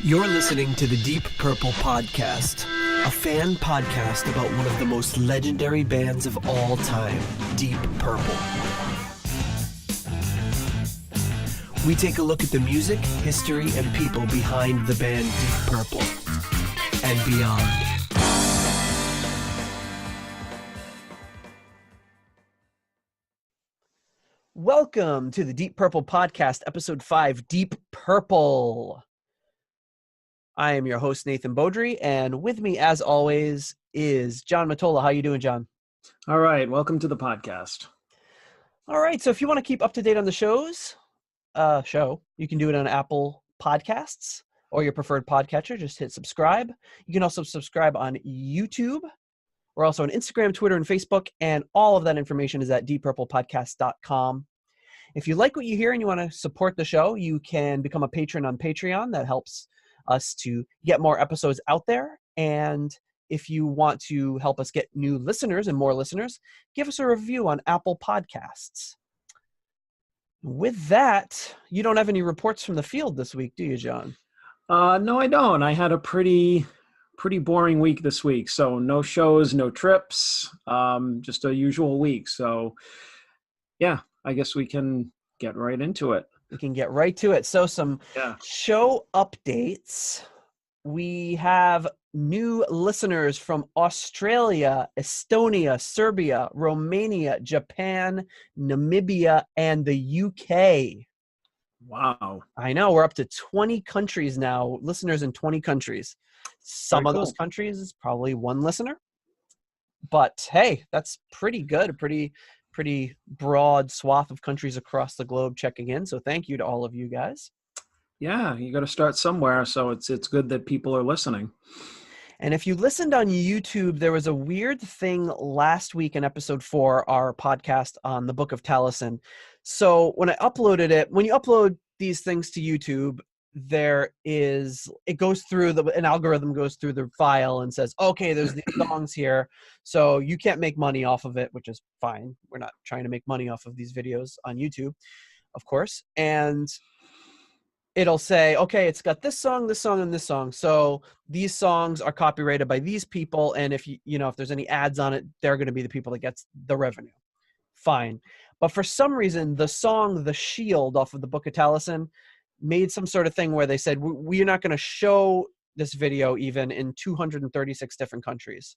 You're listening to the Deep Purple Podcast, a fan podcast about one of the most legendary bands of all time, Deep Purple. We take a look at the music, history, and people behind the band Deep Purple and beyond. Welcome to the Deep Purple Podcast, Episode 5, Deep Purple. I am your host, Nathan Beaudry, and with me, as always, is John Matola. How you doing, John? All right. Welcome to the podcast. All right. So if you want to keep up to date on the show, you can do it on Apple Podcasts or your preferred podcatcher. Just hit subscribe. You can also subscribe on YouTube. We're also on Instagram, Twitter, and Facebook, and all of that information is at deeppurplepodcast.com. If you like what you hear and you want to support the show, you can become a patron on Patreon. That helps us to get more episodes out there. And if you want to help us get new listeners and more listeners, give us a review on Apple Podcasts. With that, you don't have any reports from the field this week, do you, John? No, I don't. I had a pretty boring week this week. So no shows, no trips, just a usual week. So yeah, I guess we can get right into it. We can get right to it. So some show updates. We have new listeners from Australia, Estonia, Serbia, Romania, Japan, Namibia, and the UK. Wow. I know. We're up to 20 countries now, listeners in 20 countries. Some of those countries is probably one listener. But hey, that's pretty good. A pretty broad swath of countries across the globe checking in. So thank you to all of you guys. Yeah, you got to start somewhere. So it's good that people are listening. And if you listened on YouTube, there was a weird thing last week in episode 4, our podcast on the Book of Taliesin. So when I uploaded it, when you upload these things to YouTube, an algorithm goes through the file and says, okay, there's these songs here. So you can't make money off of it, which is fine. We're not trying to make money off of these videos on YouTube, of course. And it'll say, okay, it's got this song, and this song. So these songs are copyrighted by these people. And if if there's any ads on it, they're going to be the people that gets the revenue. Fine. But for some reason, the song, The Shield off of the Book of Taliesin, made some sort of thing where they said, we're not going to show this video even in 236 different countries.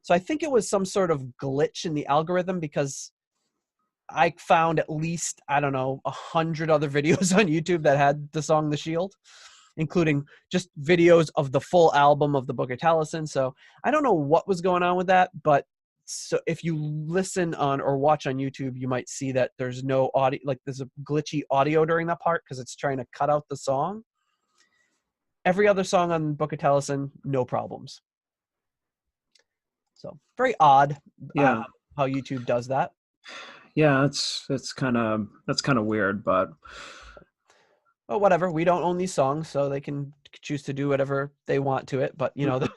So I think it was some sort of glitch in the algorithm, because I found at least, 100 other videos on YouTube that had the song The Shield, including just videos of the full album of the Book of Taliesin. So I don't know what was going on with that, but so if you listen on or watch on YouTube, you might see that there's no audio, like there's a glitchy audio during that part because it's trying to cut out the song. Every other song on Book of Taliesin, no problems. So very odd how YouTube does that. Yeah, that's kind of weird, but well, whatever. We don't own these songs, so they can choose to do whatever they want to it. But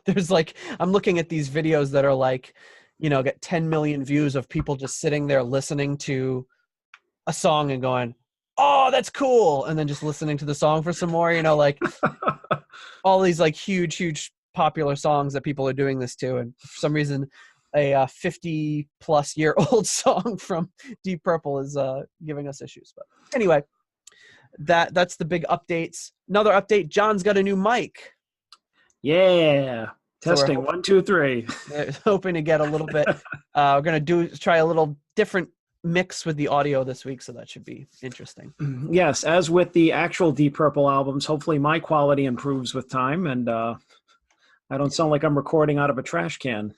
there's I'm looking at these videos that are get 10 million views of people just sitting there listening to a song and going, oh, that's cool. And then just listening to the song for some more, all these huge popular songs that people are doing this to. And for some reason, a 50-plus-year-old song from Deep Purple is giving us issues. But anyway, that's the big updates. Another update, John's got a new mic. Yeah. Testing, 1, 2, 3. Hoping to get a little bit. We're going to try a little different mix with the audio this week, so that should be interesting. Yes, as with the actual Deep Purple albums, hopefully my quality improves with time, and I don't sound like I'm recording out of a trash can.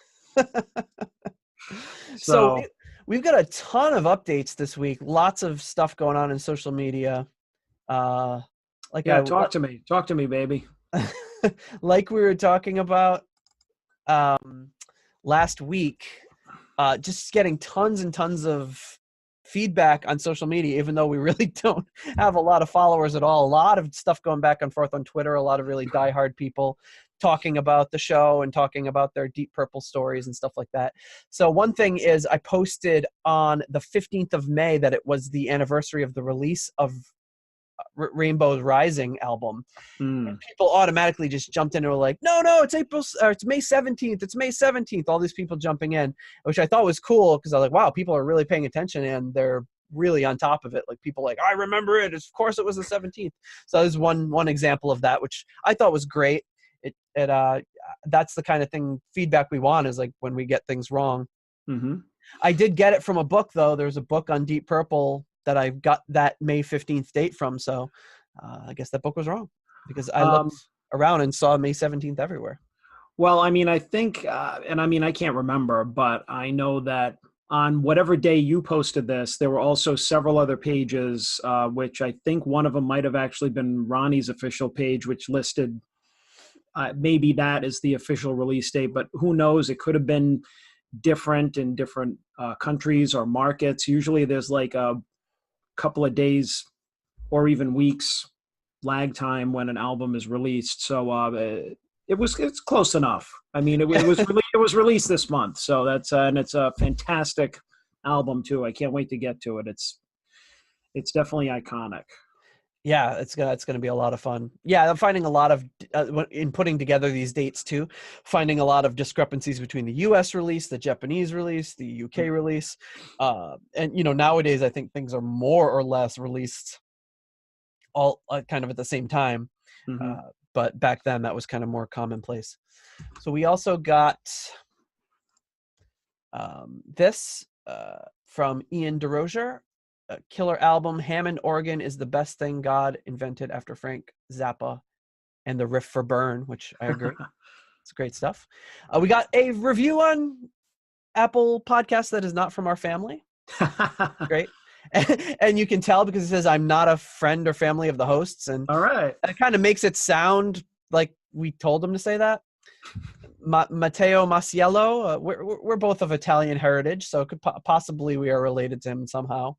So we've got a ton of updates this week. Lots of stuff going on in social media. Talk to me, baby. Like we were talking about last week, just getting tons and tons of feedback on social media, even though we really don't have a lot of followers at all. A lot of stuff going back and forth on Twitter, a lot of really diehard people talking about the show and talking about their Deep Purple stories and stuff like that. So one thing is, I posted on the 15th of May that it was the anniversary of the release of Rainbow Rising album. And Mm. people automatically just jumped in and were like, no, it's it's May 17th. It's May 17th. All these people jumping in, which I thought was cool because I was like, wow, people are really paying attention and they're really on top of it. Like people like, I remember it. Of course it was the 17th. So that was one example of that, which I thought was great. That's the kind of feedback we want, is like when we get things wrong. Mm-hmm. I did get it from a book though. There's a book on Deep Purple that I got that May 15th date from. So I guess that book was wrong because I looked around and saw May 17th everywhere. Well, I mean, I think, and I mean, I can't remember, but I know that on whatever day you posted this, there were also several other pages, which I think one of them might have actually been Ronnie's official page, which listed maybe that is the official release date, but who knows? It could have been different in different countries or markets. Usually there's like a couple of days or even weeks lag time when an album is released. So it's close enough. I mean, it was released this month, so that's and it's a fantastic album too. I can't wait to get to it. It's definitely iconic. Yeah, it's gonna be a lot of fun. Yeah, I'm finding a lot of in putting together these dates too, finding a lot of discrepancies between the U.S. release, the Japanese release, the U.K. release, and nowadays I think things are more or less released all kind of at the same time. Mm-hmm. But back then that was kind of more commonplace. So we also got this from Ian DeRozier. Killer album. Hammond organ is the best thing God invented after Frank Zappa and the riff for Burn, which I agree. It's great stuff. We got a review on Apple Podcasts that is not from our family. Great. And you can tell because it says I'm not a friend or family of the hosts. And all right, that kind of makes it sound like we told them to say that. Matteo Masiello, we're both of Italian heritage, so could possibly we are related to him somehow.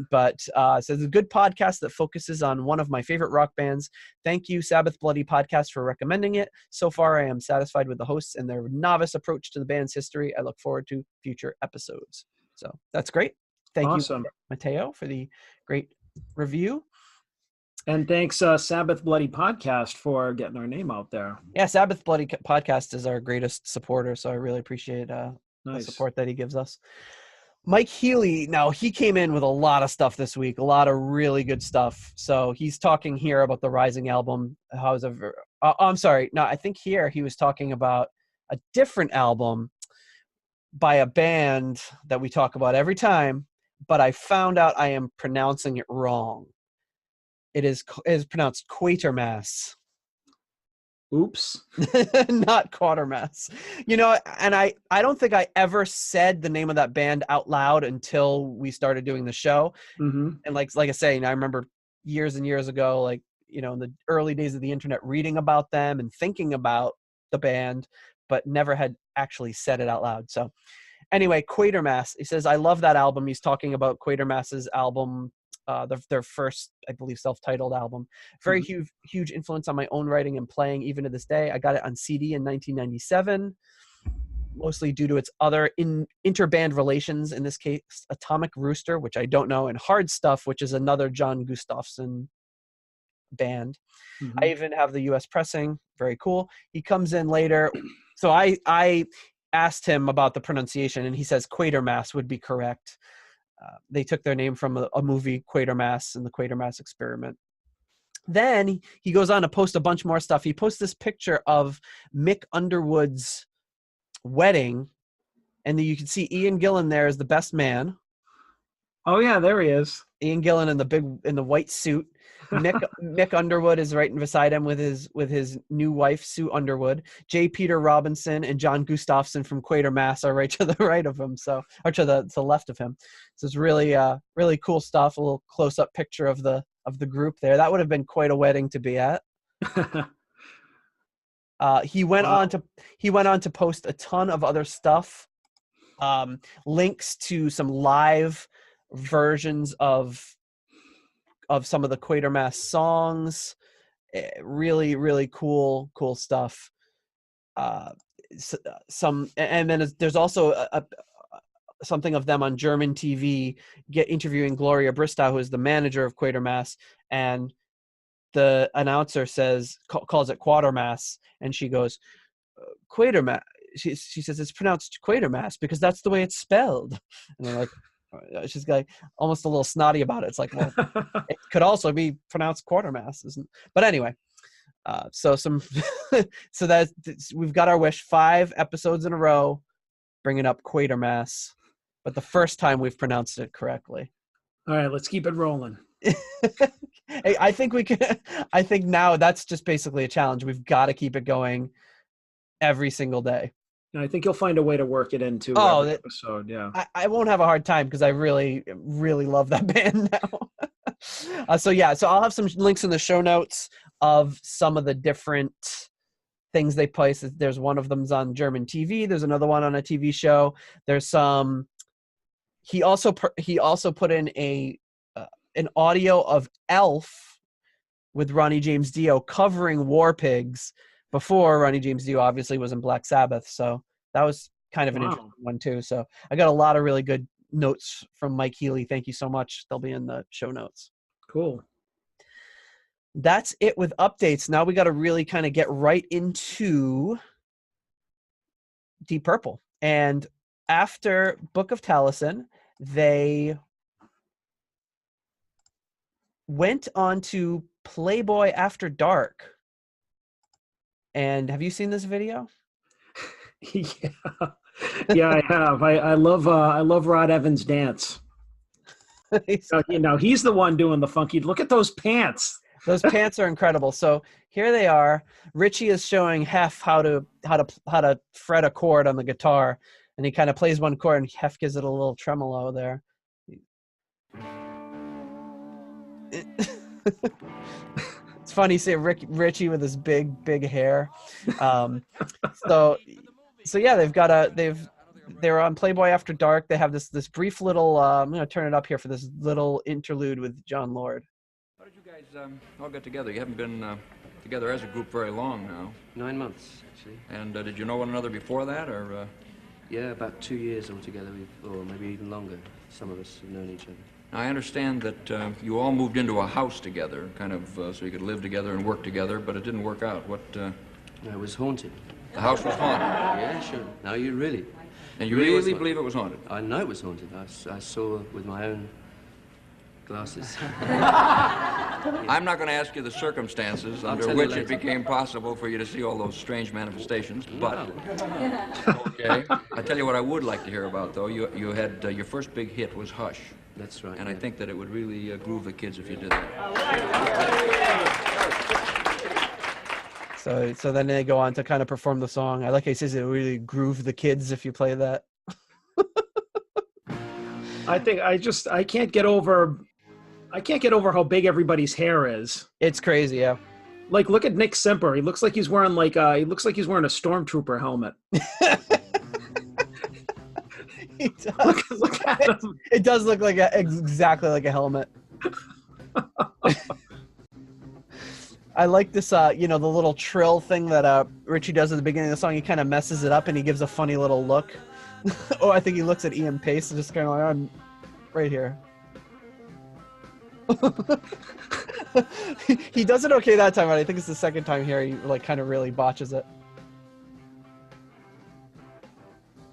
But it says a good podcast that focuses on one of my favorite rock bands. Thank you, Sabbath Bloody Podcast, for recommending it. So far, I am satisfied with the hosts and their novice approach to the band's history. I look forward to future episodes. So that's great. Thank you, Matteo, for the great review. And thanks, Sabbath Bloody Podcast, for getting our name out there. Yeah, Sabbath Bloody Podcast is our greatest supporter, so I really appreciate the support that he gives us. Mike Healy, now he came in with a lot of stuff this week, a lot of really good stuff. So he's talking here about the Rising album. I'm sorry. No, I think here he was talking about a different album by a band that we talk about every time, but I found out I am pronouncing it wrong. It is pronounced Quatermass. Oops. Not Quatermass. And I don't think I ever said the name of that band out loud until we started doing the show. Mm-hmm. And like I say, I remember years and years ago, in the early days of the internet, reading about them and thinking about the band, but never had actually said it out loud. So anyway, Quatermass, he says, I love that album. He's talking about Quatermass's album, their first, I believe, self-titled album. Very huge influence on my own writing and playing even to this day. I got it on CD in 1997, mostly due to its other interband relations, in this case Atomic Rooster, which I don't know, and Hard Stuff, which is another John Gustafson band. I even have the US pressing. Very cool. He comes in later. So I asked him about the pronunciation, and he says Quatermass would be correct. They took their name from a movie, Quatermass, and the Quatermass Experiment. Then he goes on to post a bunch more stuff. He posts this picture of Mick Underwood's wedding, and you can see Ian Gillan there as the best man. Oh yeah, there he is. Ian Gillan in the white suit. Mick Underwood is right beside him with his new wife, Sue Underwood. J. Peter Robinson and John Gustafson from Quatermass are right to the right of him, or to the left of him. So it's really really cool stuff. A little close up picture of the group there. That would have been quite a wedding to be at. He went on to post a ton of other stuff, links to some live versions of some of the Quatermass songs. Really, really cool stuff. And then there's also something of them on German TV interviewing Gloria Bristow, who is the manager of Quatermass, and the announcer calls it Quatermass, and she goes, Quatermass. She says it's pronounced Quatermass because that's the way it's spelled. And they're like, she's like almost a little snotty about it. It's like, well, it could also be pronounced Quatermass, isn't? But anyway, so we've got our wish. 5 episodes in a row, bringing up Quatermass, but the first time we've pronounced it correctly. All right, let's keep it rolling. Hey, I think we can. I think now that's just basically a challenge. We've got to keep it going every single day. I think you'll find a way to work it into every episode. Yeah, I won't have a hard time because I really, really love that band now. So I'll have some links in the show notes of some of the different things they place. There's one of them's on German TV. There's another one on a TV show. There's some. He also put in an audio of Elf with Ronnie James Dio covering War Pigs before Ronnie James Dio obviously was in Black Sabbath. So that was kind of an interesting one too. So I got a lot of really good notes from Mike Healy. Thank you so much. They'll be in the show notes. Cool. That's it with updates. Now we got to really kind of get right into Deep Purple. And after Book of Taliesin, they went on to Playboy After Dark. And have you seen this video? Yeah, I have. I love Rod Evans' dance. He's the one doing the funky. Look at those pants. Those pants are incredible. So here they are. Richie is showing Hef how to fret a chord on the guitar, and he kind of plays one chord, and Hef gives it a little tremolo there. It's funny seeing Richie with his big hair. So yeah, they're on Playboy After Dark. They have this brief little. I'm gonna turn it up here for this little interlude with John Lord. How did you guys all get together? You haven't been together as a group very long now. 9 months, actually. And did you know one another before that, or? Yeah, about 2 years altogether, or maybe even longer. Some of us have known each other. I understand that you all moved into a house together, kind of so you could live together and work together, but it didn't work out. What? No, it was haunted. The house was haunted? Yeah, sure. Now you really. And you really believe it was haunted? I know it was haunted. I saw with my own glasses. I'm not going to ask you the circumstances under which it became possible for you to see all those strange manifestations, but... Okay. I tell you what I would like to hear about, though. You had your first big hit was Hush. That's right. And I think that it would really groove the kids if you did that. So then they go on to kind of perform the song. I like how he says it really groove the kids if you play that. I can't get over how big everybody's hair is. It's crazy, yeah. Like, look at Nick Simper. He looks like he's wearing a stormtrooper helmet. He does. Look at him. It does look like exactly like a helmet. I like this, the little trill thing that Richie does at the beginning of the song. He kind of messes it up and he gives a funny little look. Oh, I think he looks at Ian Pace and just kind of like, I'm right here. He does it okay that time, but I think it's the second time here he like kind of really botches it.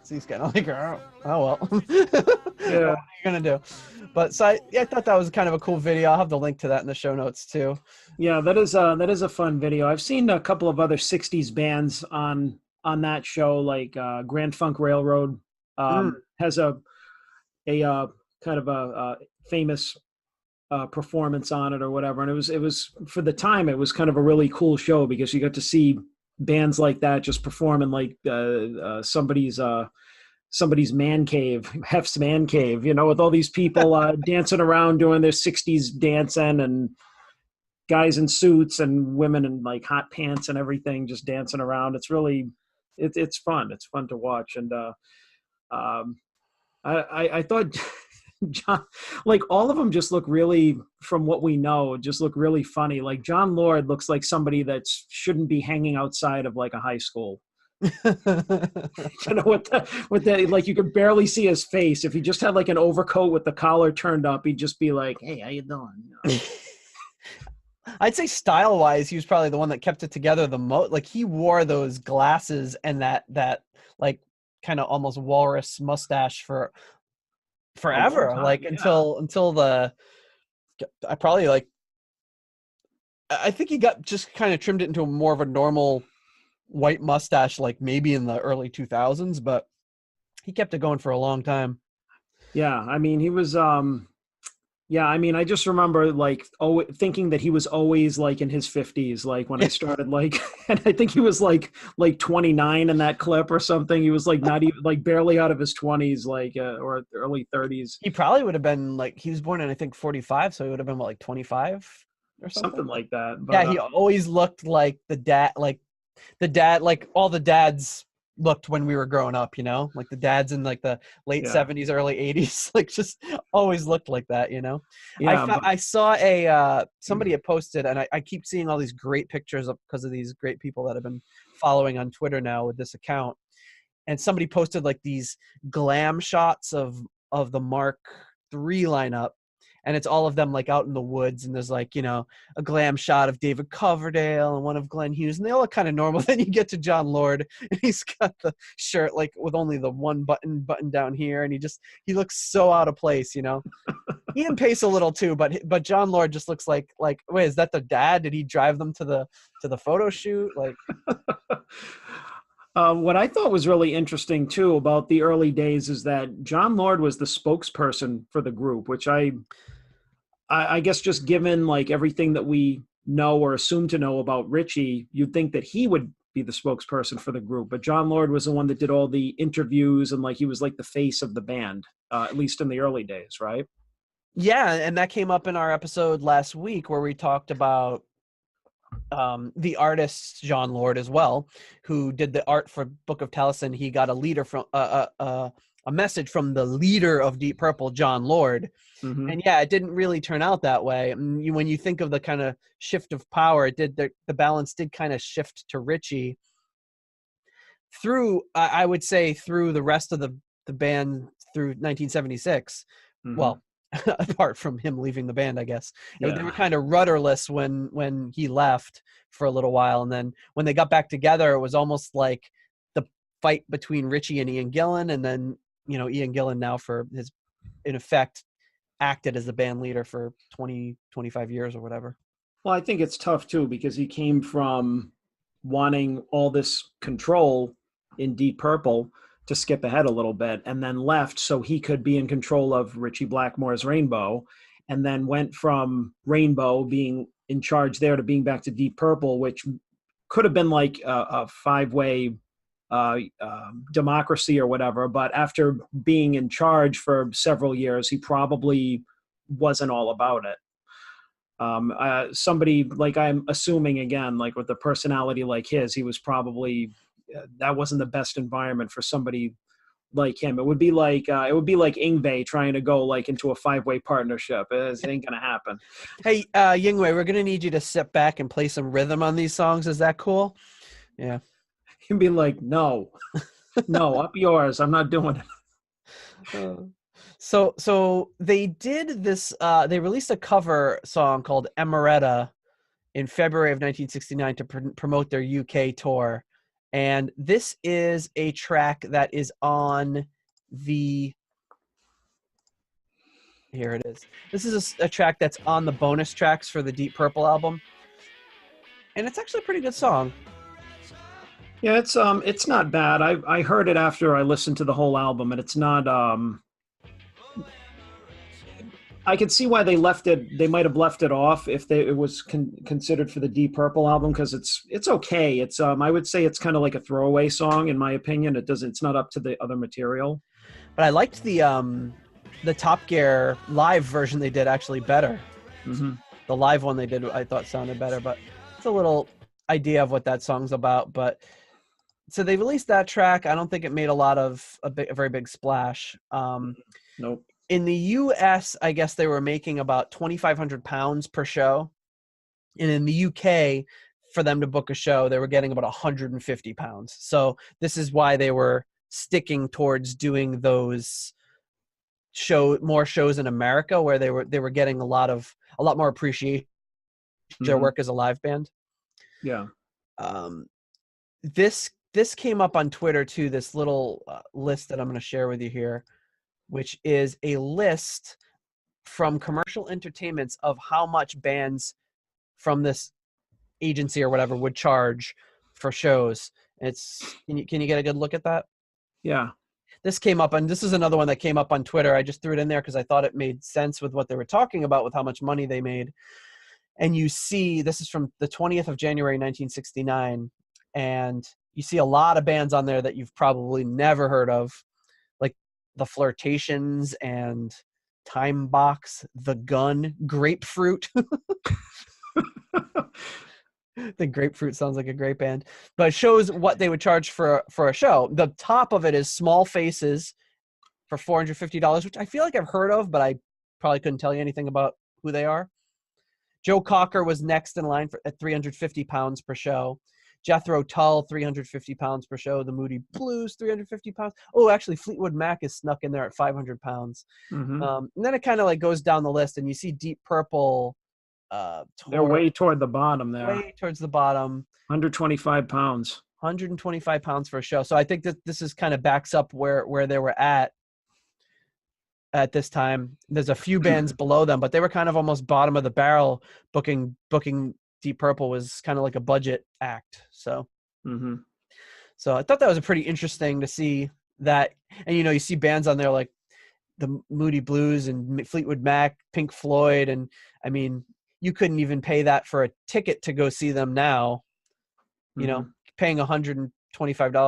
So he's kind of like, oh well. Yeah. What are you gonna do? But so I thought that was kind of a cool video. I'll have the link to that in the show notes too. Yeah, that is a fun video. I've seen a couple of other '60s bands on that show, like Grand Funk Railroad has a kind of a famous performance on it or whatever, and it was for the time it was kind of a really cool show because you got to see bands like that just perform in like somebody's man cave, Hef's man cave, with all these people dancing around doing their '60s dancing, and guys in suits and women in like hot pants and everything just dancing around. It's really it's fun. It's fun to watch. And I thought John, like all of them just look really, from what we know, just look really funny. Like John Lord looks like somebody that shouldn't be hanging outside of like a high school. You know, with that, like you could barely see his face. If he just had like an overcoat with the collar turned up, he'd just be like, "Hey, how you doing?" You know? I'd say style-wise, he was probably the one that kept it together the most. Like he wore those glasses and that like kind of almost walrus mustache for A long forever. time, Like yeah. until the I probably like I think he got just kind of trimmed it into more of a normal white mustache, like maybe in the early 2000s, but he kept it going for a long time. Yeah, I mean, he was yeah, I mean, I just remember like thinking that he was always like in his 50s, like when I started like, and I think he was like 29 in that clip or something. He was like not even like barely out of his 20s, like or early 30s, He probably would have been like he was born in I think 45, so he would have been what, like 25 or something. something like that. Yeah, But he always looked like the dad, like all the dads looked when we were growing up, you know, like the dads in like the late yeah, 70s, early 80s, like just always looked like that, you know. yeah, I saw somebody had posted, and I keep seeing all these great pictures of because of these great people that have been following on Twitter now with this account, and somebody posted like these glam shots of the Mark III lineup, and it's all of them like out in the woods, and there's like, you know, a glam shot of David Coverdale and one of Glenn Hughes, and they all look kind of normal. Then you get to John Lord, and he's got the shirt like with only the one button down here, and he looks so out of place, you know. Ian Pace a little too, but John Lord just looks like wait, is that the dad? Did he drive them to the photo shoot? Like, what I thought was really interesting too about the early days is that John Lord was the spokesperson for the group, which I guess just given like everything that we know or assume to know about Richie, you'd think that he would be the spokesperson for the group. But John Lord was the one that did all the interviews and like he was like the face of the band, at least in the early days, right? yeah, and that came up in our episode last week where we talked about the artist John Lord as well, who did the art for Book of Taliesin. He got a message from the leader of Deep Purple, John Lord. Mm-hmm. And yeah, it didn't really turn out that way. When you think of the kind of shift of power, it did the balance did kind of shift to Richie through, I would say, through the rest of the band through 1976. Mm-hmm. Well, apart from him leaving the band, I guess. They Yeah. were kind of rudderless when he left for a little while, and then when they got back together, it was almost like the fight between Richie and Ian Gillan, and then, you know, Ian Gillan now for his, in effect, acted as the band leader for 25 years or whatever. Well, I think it's tough too because he came from wanting all this control in Deep Purple, to skip ahead a little bit, and then left so he could be in control of Richie Blackmore's Rainbow, and then went from Rainbow being in charge there to being back to Deep Purple, which could have been like a five-way democracy or whatever. But after being in charge for several years, he probably wasn't all about it. Somebody like, I'm assuming again, like with a personality like his, he was probably that wasn't the best environment for somebody like him. It would be like Ingve trying to go like into a five-way partnership. It ain't gonna happen. Hey, Yingwei, we're gonna need you to sit back and play some rhythm on these songs. Is that cool? Yeah. He'd be like, no, up yours. I'm not doing it. So they did this. They released a cover song called Amaretto in February of 1969 to promote their UK tour, and this is a track that is on the. Here it is. This is a track that's on the bonus tracks for the Deep Purple album, and it's actually a pretty good song. Yeah, it's not bad. I heard it after I listened to the whole album, and it's not I could see why they left it. They might have left it off if it was considered for the Deep Purple album, because it's okay. It's I would say it's kind of like a throwaway song in my opinion. It's not up to the other material. But I liked the Top Gear live version they did actually better. Mm-hmm. The live one they did I thought sounded better, but it's a little idea of what that song's about. But so they released that track. I don't think it made a very big splash. Nope. In the US, I guess they were making about 2,500 pounds per show. And in the UK, for them to book a show, they were getting about 150 pounds. So this is why they were sticking towards doing those more shows in America, where they were getting a lot more appreciation for their work as a live band. Yeah. This came up on Twitter too, this little list that I'm going to share with you here, which is a list from Commercial Entertainments of how much bands from this agency or whatever would charge for shows. Can you get a good look at that? Yeah. This came up, and this is another one that came up on Twitter. I just threw it in there because I thought it made sense with what they were talking about, with how much money they made. And you see, this is from the 20th of January, 1969. And you see a lot of bands on there that you've probably never heard of, like The Flirtations and Time Box, The Gun, Grapefruit. The Grapefruit sounds like a great band, but it shows what they would charge for a show. The top of it is Small Faces for $450, which I feel like I've heard of, but I probably couldn't tell you anything about who they are. Joe Cocker was next in line at 350 pounds per show. Jethro Tull, 350 pounds per show. The Moody Blues, 350 pounds. Oh, actually, Fleetwood Mac is snuck in there at 500 pounds. And then it kind of like goes down the list, and you see Deep Purple. They're way toward the bottom there. Way towards the bottom. 125 pounds. 125 pounds for a show. So I think that this is kind of backs up where they were at this time. There's a few bands below them, but they were kind of almost bottom of the barrel. Booking Deep Purple was kind of like a budget act. So, so I thought that was a pretty interesting to see that. And you see bands on there like the Moody Blues and Fleetwood Mac, Pink Floyd, and I mean, you couldn't even pay that for a ticket to go see them now. Paying $125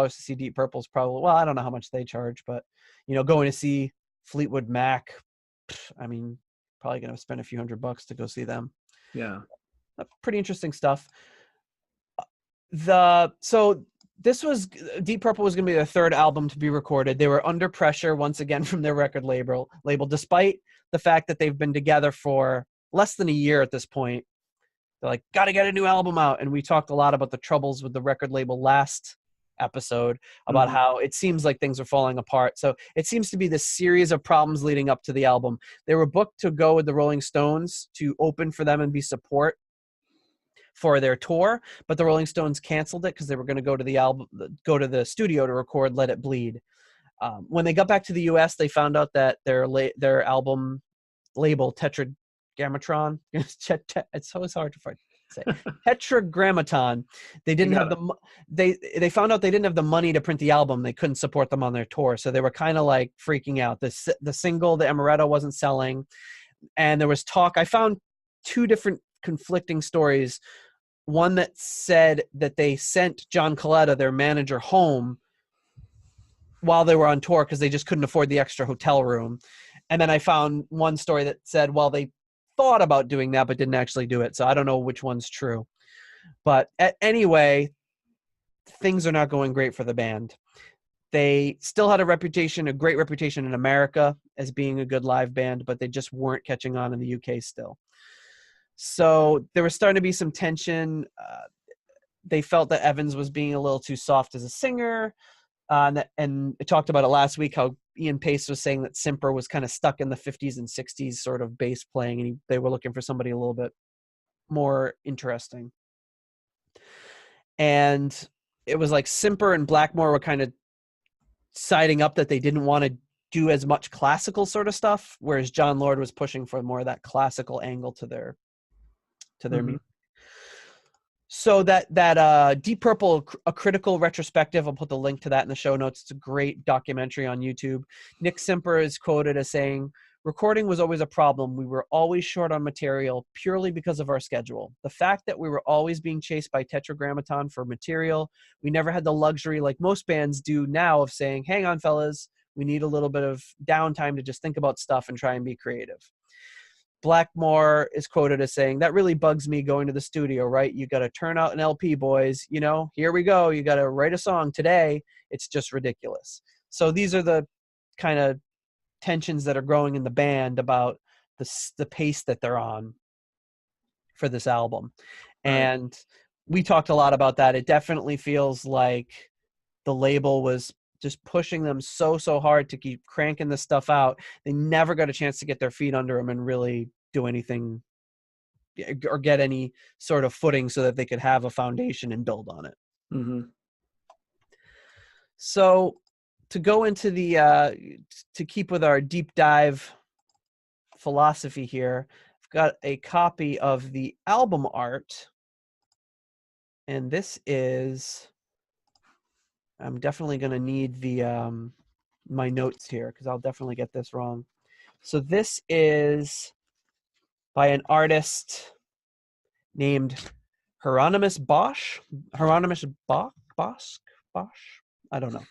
to see Deep Purple is probably, well, I don't know how much they charge, but going to see Fleetwood Mac, I mean, probably going to spend a few $100 to go see them. Yeah. Pretty interesting stuff. So this was Deep Purple was going to be their third album to be recorded. They were under pressure once again from their record label, despite the fact that they've been together for less than a year at this point. They're like, got to get a new album out. And we talked a lot about the troubles with the record label last episode about how it seems like things are falling apart. So it seems to be this series of problems leading up to the album. They were booked to go with the Rolling Stones to open for them and be support for their tour, but the Rolling Stones canceled it because they were going to go to the studio to record Let It Bleed. When they got back to the US, they found out that their album label, Tetragrammaton, it's so hard to say, Tetragrammaton, they didn't have they found out they didn't have the money to print the album. They couldn't support them on their tour, so they were kind of like freaking out. The single, the Amaretto, wasn't selling, and there was talk. I found two different conflicting stories. One that said that they sent John Coletta, their manager, home while they were on tour because they just couldn't afford the extra hotel room. And then I found one story that said, well, they thought about doing that but didn't actually do it. So I don't know which one's true. But anyway, things are not going great for the band. They still had a great reputation in America as being a good live band, but they just weren't catching on in the UK still. So there was starting to be some tension. They felt that Evans was being a little too soft as a singer. And I talked about it last week, how Ian Pace was saying that Simper was kind of stuck in the 50s and 60s sort of bass playing, and they were looking for somebody a little bit more interesting. And it was like Simper and Blackmore were kind of siding up that they didn't want to do as much classical sort of stuff, whereas John Lord was pushing for more of that classical angle to their music. So that Deep Purple, a critical retrospective, I'll put the link to that in the show notes. It's a great documentary on YouTube. Nick Simper is quoted as saying, "Recording was always a problem. We were always short on material purely because of our schedule. The fact that we were always being chased by Tetragrammaton for material, we never had the luxury like most bands do now of saying, hang on, fellas, we need a little bit of downtime to just think about stuff and try and be creative." Blackmore is quoted as saying, "That really bugs me going to the studio, right? You got to turn out an LP, boys. Here we go. You got to write a song today. It's just ridiculous." So these are the kind of tensions that are growing in the band about the pace that they're on for this album. Right. And we talked a lot about that. It definitely feels like the label was just pushing them so hard to keep cranking this stuff out. They never got a chance to get their feet under them and really do anything or get any sort of footing so that they could have a foundation and build on it. Mm-hmm. So to go into to keep with our deep dive philosophy here, I've got a copy of the album art, and this is, I'm definitely going to need the my notes here because I'll definitely get this wrong. So this is by an artist named Hieronymus Bosch. Hieronymus Bosch? I don't know.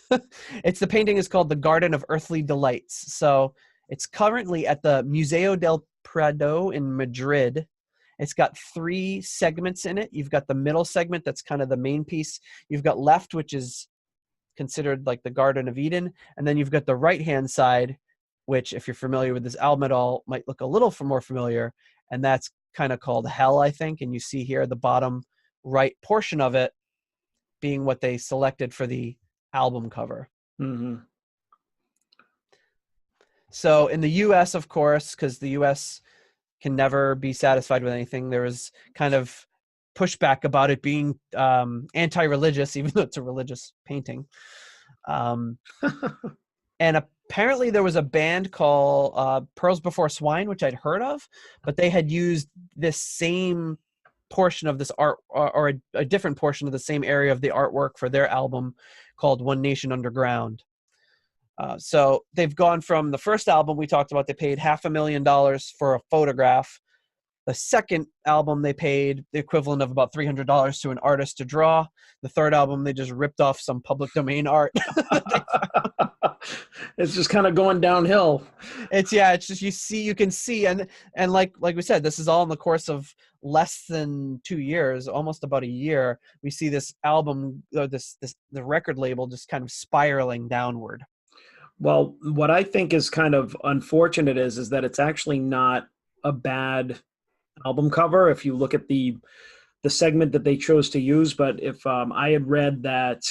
The painting is called The Garden of Earthly Delights. So it's currently at the Museo del Prado in Madrid. It's got 3 segments in it. You've got the middle segment, that's kind of the main piece. You've got left, which is considered like the Garden of Eden. And then you've got the right-hand side, which, if you're familiar with this album at all, might look a little more familiar. And that's kind of called Hell, I think. And you see here the bottom right portion of it being what they selected for the album cover. Mm-hmm. So in the U.S., of course, because the U.S. can never be satisfied with anything, there was kind of pushback about it being anti-religious, even though it's a religious painting. And apparently there was a band called Pearls Before Swine, which I'd heard of, but they had used this same portion of this art, or a different portion of the same area of the artwork for their album called One Nation Underground. So they've gone from the first album we talked about, they paid $500,000 for a photograph. The second album, they paid the equivalent of about $300 to an artist to draw. The third album, they just ripped off some public domain art. It's just kind of going downhill. It's just, you can see. And like we said, this is all in the course of less than 2 years, almost about a year. We see this album, or the record label just kind of spiraling downward. Well, what I think is kind of unfortunate is that it's actually not a bad album cover if you look at the segment that they chose to use. But if I had read that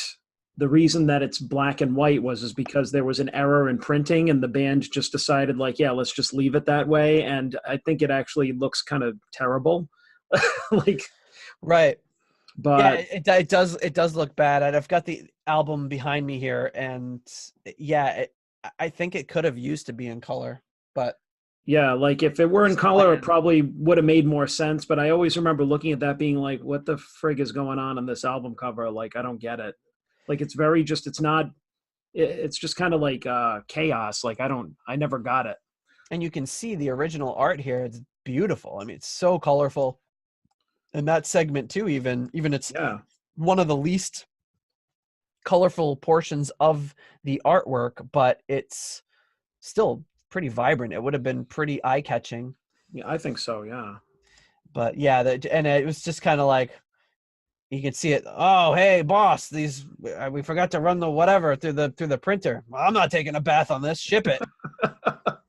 the reason that it's black and white is because there was an error in printing and the band just decided, like, yeah, let's just leave it that way. And I think it actually looks kind of terrible. Right. But yeah, it does look bad. And I've got the album behind me here, and I think it could have used to be in color, but yeah, like if it were in color, it probably would have made more sense. But I always remember looking at that being like, what the frig is going on this album cover? Like, I don't get it. Like, it's very just, it's just kind of like chaos. Like, I never got it. And you can see the original art here. It's beautiful. I mean, it's so colorful. And that segment too, even it's one of the least colorful portions of the artwork, but it's still pretty vibrant. It would have been pretty eye-catching. Yeah, I think so. Yeah. But yeah, and it was just kind of like, you can see it. Oh, hey, boss, we forgot to run the whatever through the printer. Well, I'm not taking a bath on this. Ship it.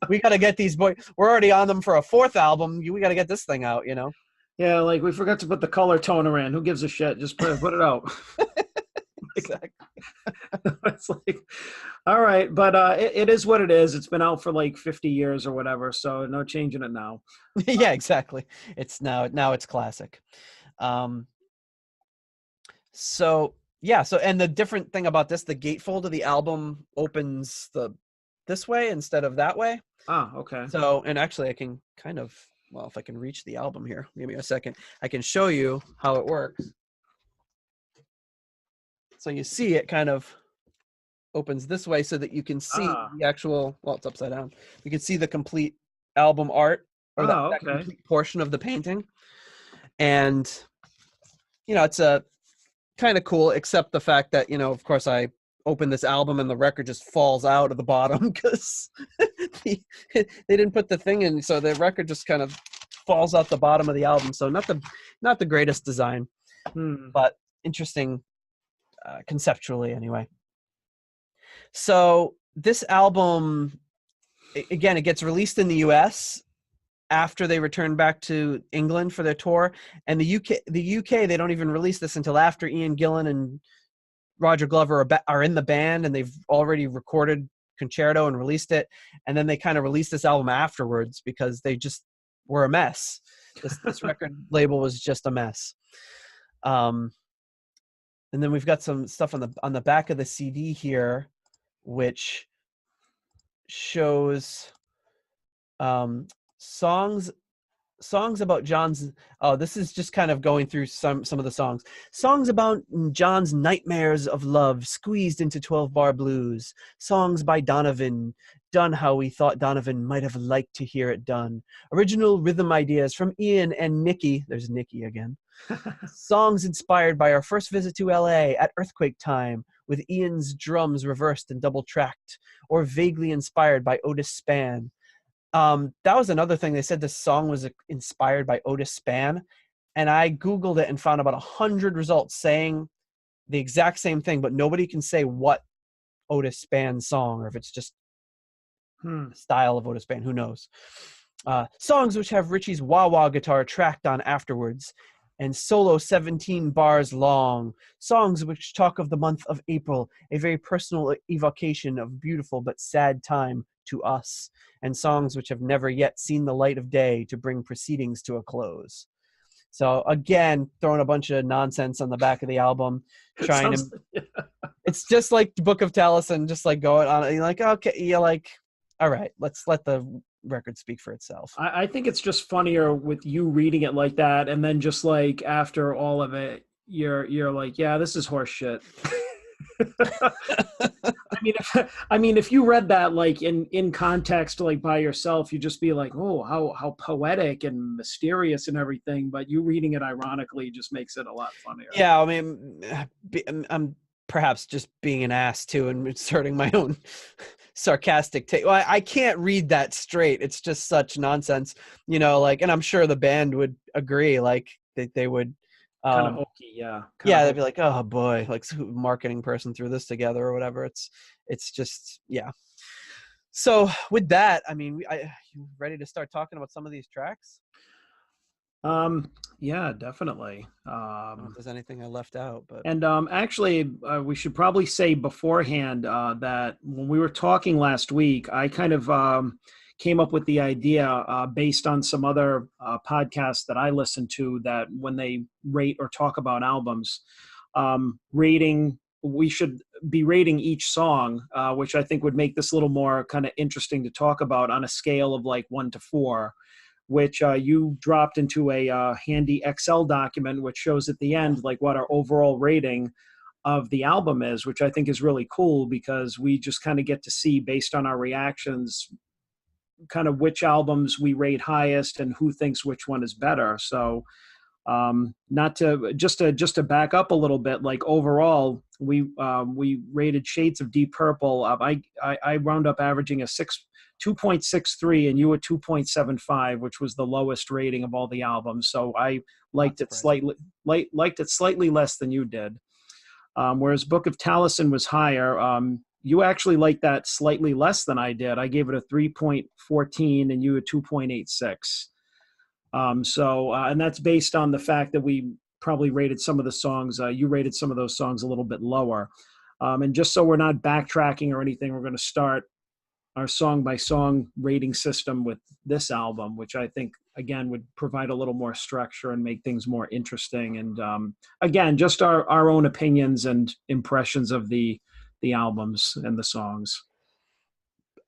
We got to get these boys. We're already on them for a 4th album. We got to get this thing out, Yeah, like we forgot to put the color toner in. Who gives a shit? Just put it out. Exactly. It's like, all right, but it is what it is. It's been out for like 50 years or whatever, so no changing it now. Yeah, exactly. It's now it's classic. So and the different thing about this, the gatefold of the album opens this way instead of that way. Ah, okay. So, and actually I can kind of, well, if I can reach the album here, give me a second. I can show you how it works. So you see it kind of opens this way so that you can see the actual, well, it's upside down. You can see the complete album art, or that complete portion of the painting. And, it's a kind of cool, except the fact that, of course I open this album and the record just falls out of the bottom because they didn't put the thing in. So the record just kind of falls out the bottom of the album. So not the greatest design, but interesting conceptually anyway. So this album, again, it gets released in the US after they returned back to England for their tour. And the UK, they don't even release this until after Ian Gillan and Roger Glover are in the band, and they've already recorded Concerto and released it. And then they kind of released this album afterwards because they just were a mess. This record label was just a mess. And then we've got some stuff on the back of the CD here, which shows songs about John's. Oh, this is just kind of going through some of the songs about John's nightmares of love squeezed into 12-bar blues. Songs by Donovan, done how we thought Donovan might have liked to hear it done. Original rhythm ideas from Ian and Nikki. There's Nikki again. Songs inspired by our first visit to LA at earthquake time, with Ian's drums reversed and double tracked, or vaguely inspired by Otis Spann. That was another thing. They said this song was inspired by Otis Spann, and I Googled it and found about 100 results saying the exact same thing, but nobody can say what Otis Spann song, or if it's just the style of Otis Spann. Who knows? Songs which have Richie's wah-wah guitar tracked on afterwards, and solo 17 bars long. Songs which talk of the month of April, a very personal evocation of beautiful but sad time to us, and songs which have never yet seen the light of day to bring proceedings to a close. So again, throwing a bunch of nonsense on the back of the album, it's just like the Book of Taliesin, just like going on. You're like, okay, you're like, all right, let's let the record speak for itself. I think it's just funnier with you reading it like that, and then just like after all of it, you're like, yeah, this is horse shit. I mean, if you read that like in context, like by yourself, you'd just be like, oh, how poetic and mysterious and everything. But you reading it ironically just makes it a lot funnier. Yeah, I mean, I'm perhaps just being an ass too and inserting my own sarcastic take. Well, I can't read that straight. It's just such nonsense, like, and I'm sure the band would agree. Like they would. Kind of hokey, yeah. They'd be like, oh boy, like marketing person threw this together or whatever. It's just, yeah. So with that, I mean, you ready to start talking about some of these tracks? Yeah, definitely. I don't know if there's anything I left out, but actually, we should probably say beforehand that when we were talking last week, I kind of came up with the idea based on some other podcasts that I listen to, that when they rate or talk about albums, we should be rating each song, which I think would make this a little more kind of interesting to talk about on a scale of like 1 to 4, which you dropped into a handy Excel document, which shows at the end like what our overall rating of the album is, which I think is really cool because we just kind of get to see based on our reactions kind of which albums we rate highest and who thinks which one is better. So not to just to back up a little bit, like overall we rated Shades of Deep Purple. I wound up averaging a 2.63 and you a 2.75, which was the lowest rating of all the albums. So I liked it slightly less than you did. Whereas Book of Taliesin was higher. You actually liked that slightly less than I did. I gave it a 3.14 and you a 2.86. And that's based on the fact that we probably rated some of the songs. You rated some of those songs a little bit lower. And just so we're not backtracking or anything, we're going to start our song by song rating system with this album, which I think again would provide a little more structure and make things more interesting. And again, just our own opinions and impressions of the albums and the songs.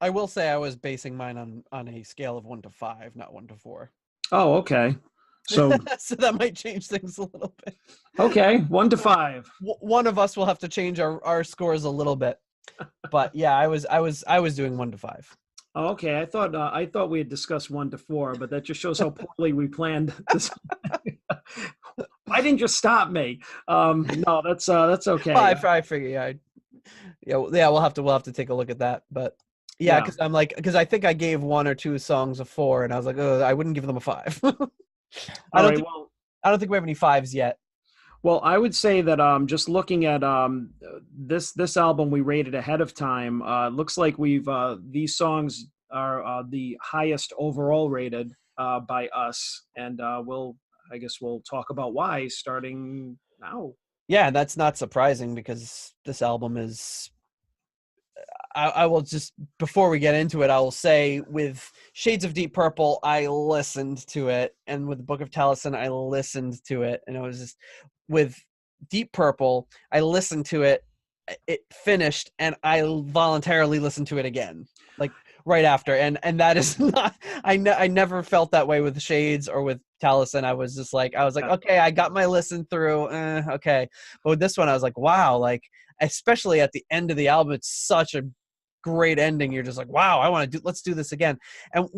I will say I was basing mine on a scale of 1 to 5, not 1 to 4. Oh, okay. So so that might change things a little bit. Okay, 1 to 5. One of us will have to change our scores a little bit. But yeah, I was doing 1 to 5. Oh, okay. I thought we had discussed 1 to 4, but that just shows how poorly we planned this. Why didn't you stop me? No, that's okay. Well, I figure, yeah, we'll have to take a look at that. But yeah, because I think I gave 1 or 2 songs a 4, and I was like, oh, I wouldn't give them a 5. I don't think we have any 5s yet. Well, I would say that just looking at this album we rated ahead of time, looks like these songs are the highest overall rated by us, and I guess we'll talk about why starting now. Yeah, that's not surprising because this album is. I will just, before we get into it, I will say with Shades of Deep Purple, I listened to it, and with the Book of Taliesin, I listened to it, and it was just with Deep Purple, I listened to it, it finished, and I voluntarily listened to it again, like right after, and that is not. I never felt that way with Shades or with Taliesin. I was like, okay, I got my listen through, okay, but with this one, I was like, wow, like especially at the end of the album, it's such a great ending. You're just like, wow, let's do this again. And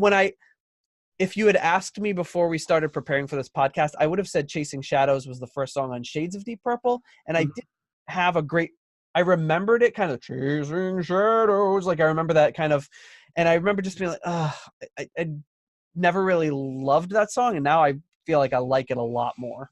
if you had asked me before we started preparing for this podcast, I would have said Chasing Shadows was the first song on Shades of Deep Purple. And I didn't have I remembered it kind of Chasing Shadows. Like I remember that kind of, and I remember just being like, I never really loved that song. And now I feel like I like it a lot more.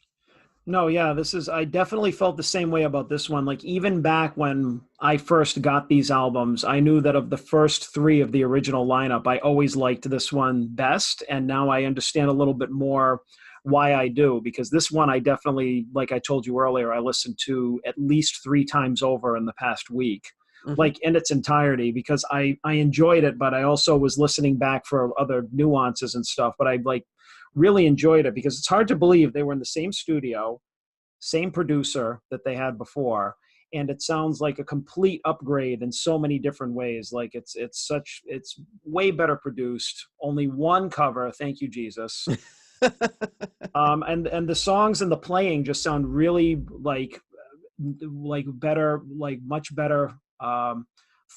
No, yeah, I definitely felt the same way about this one. Like even back when I first got these albums, I knew that of the first three of the original lineup, I always liked this one best. And now I understand a little bit more why I do, because this one I definitely, like I told you earlier, I listened to at least 3 times over in the past week, like in its entirety, because I enjoyed it, but I also was listening back for other nuances and stuff. But I really enjoyed it because it's hard to believe they were in the same studio, same producer that they had before, and it sounds like a complete upgrade in so many different ways. Like it's way better produced. Only one cover, thank you Jesus. And the songs and the playing just sound really like better, like much better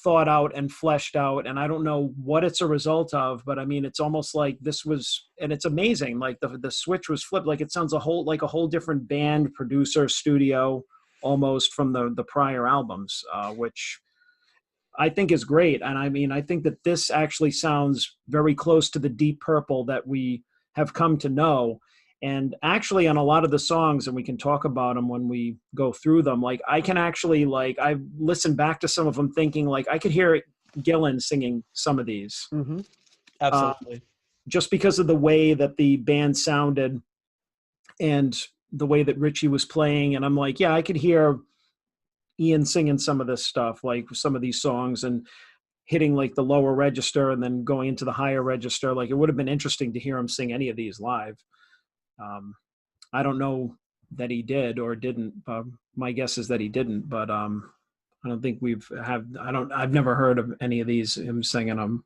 thought out and fleshed out. And I don't know what it's a result of, but I mean, it's almost like this was, and it's amazing. Like the switch was flipped. Like it sounds a whole different band, producer, studio, almost from the prior albums, which I think is great. And I mean, I think that this actually sounds very close to the Deep Purple that we have come to know. And actually on a lot of the songs, and we can talk about them when we go through them, like I can actually, like, I've listened back to some of them thinking like I could hear Gillan singing some of these. Absolutely. Just because of the way that the band sounded and the way that Richie was playing. And I'm like, yeah, I could hear Ian singing some of this stuff, like some of these songs, and hitting like the lower register and then going into the higher register. Like it would have been interesting to hear him sing any of these live. I don't know that he did or didn't. My guess is that he didn't, but I don't think I've never heard of any of these, him singing them.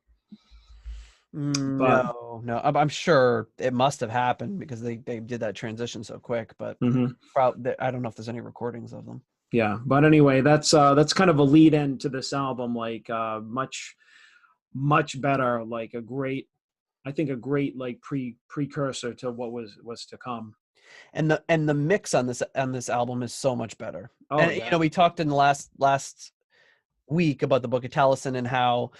But, no, I'm sure it must have happened because they did that transition so quick, but I don't know if there's any recordings of them. Yeah. But anyway, that's kind of a lead in to this album, like much better, like a great like precursor to what was to come. And the mix on this album is so much better. Oh, and yeah. We talked in the last week about the Book of Taliesin and how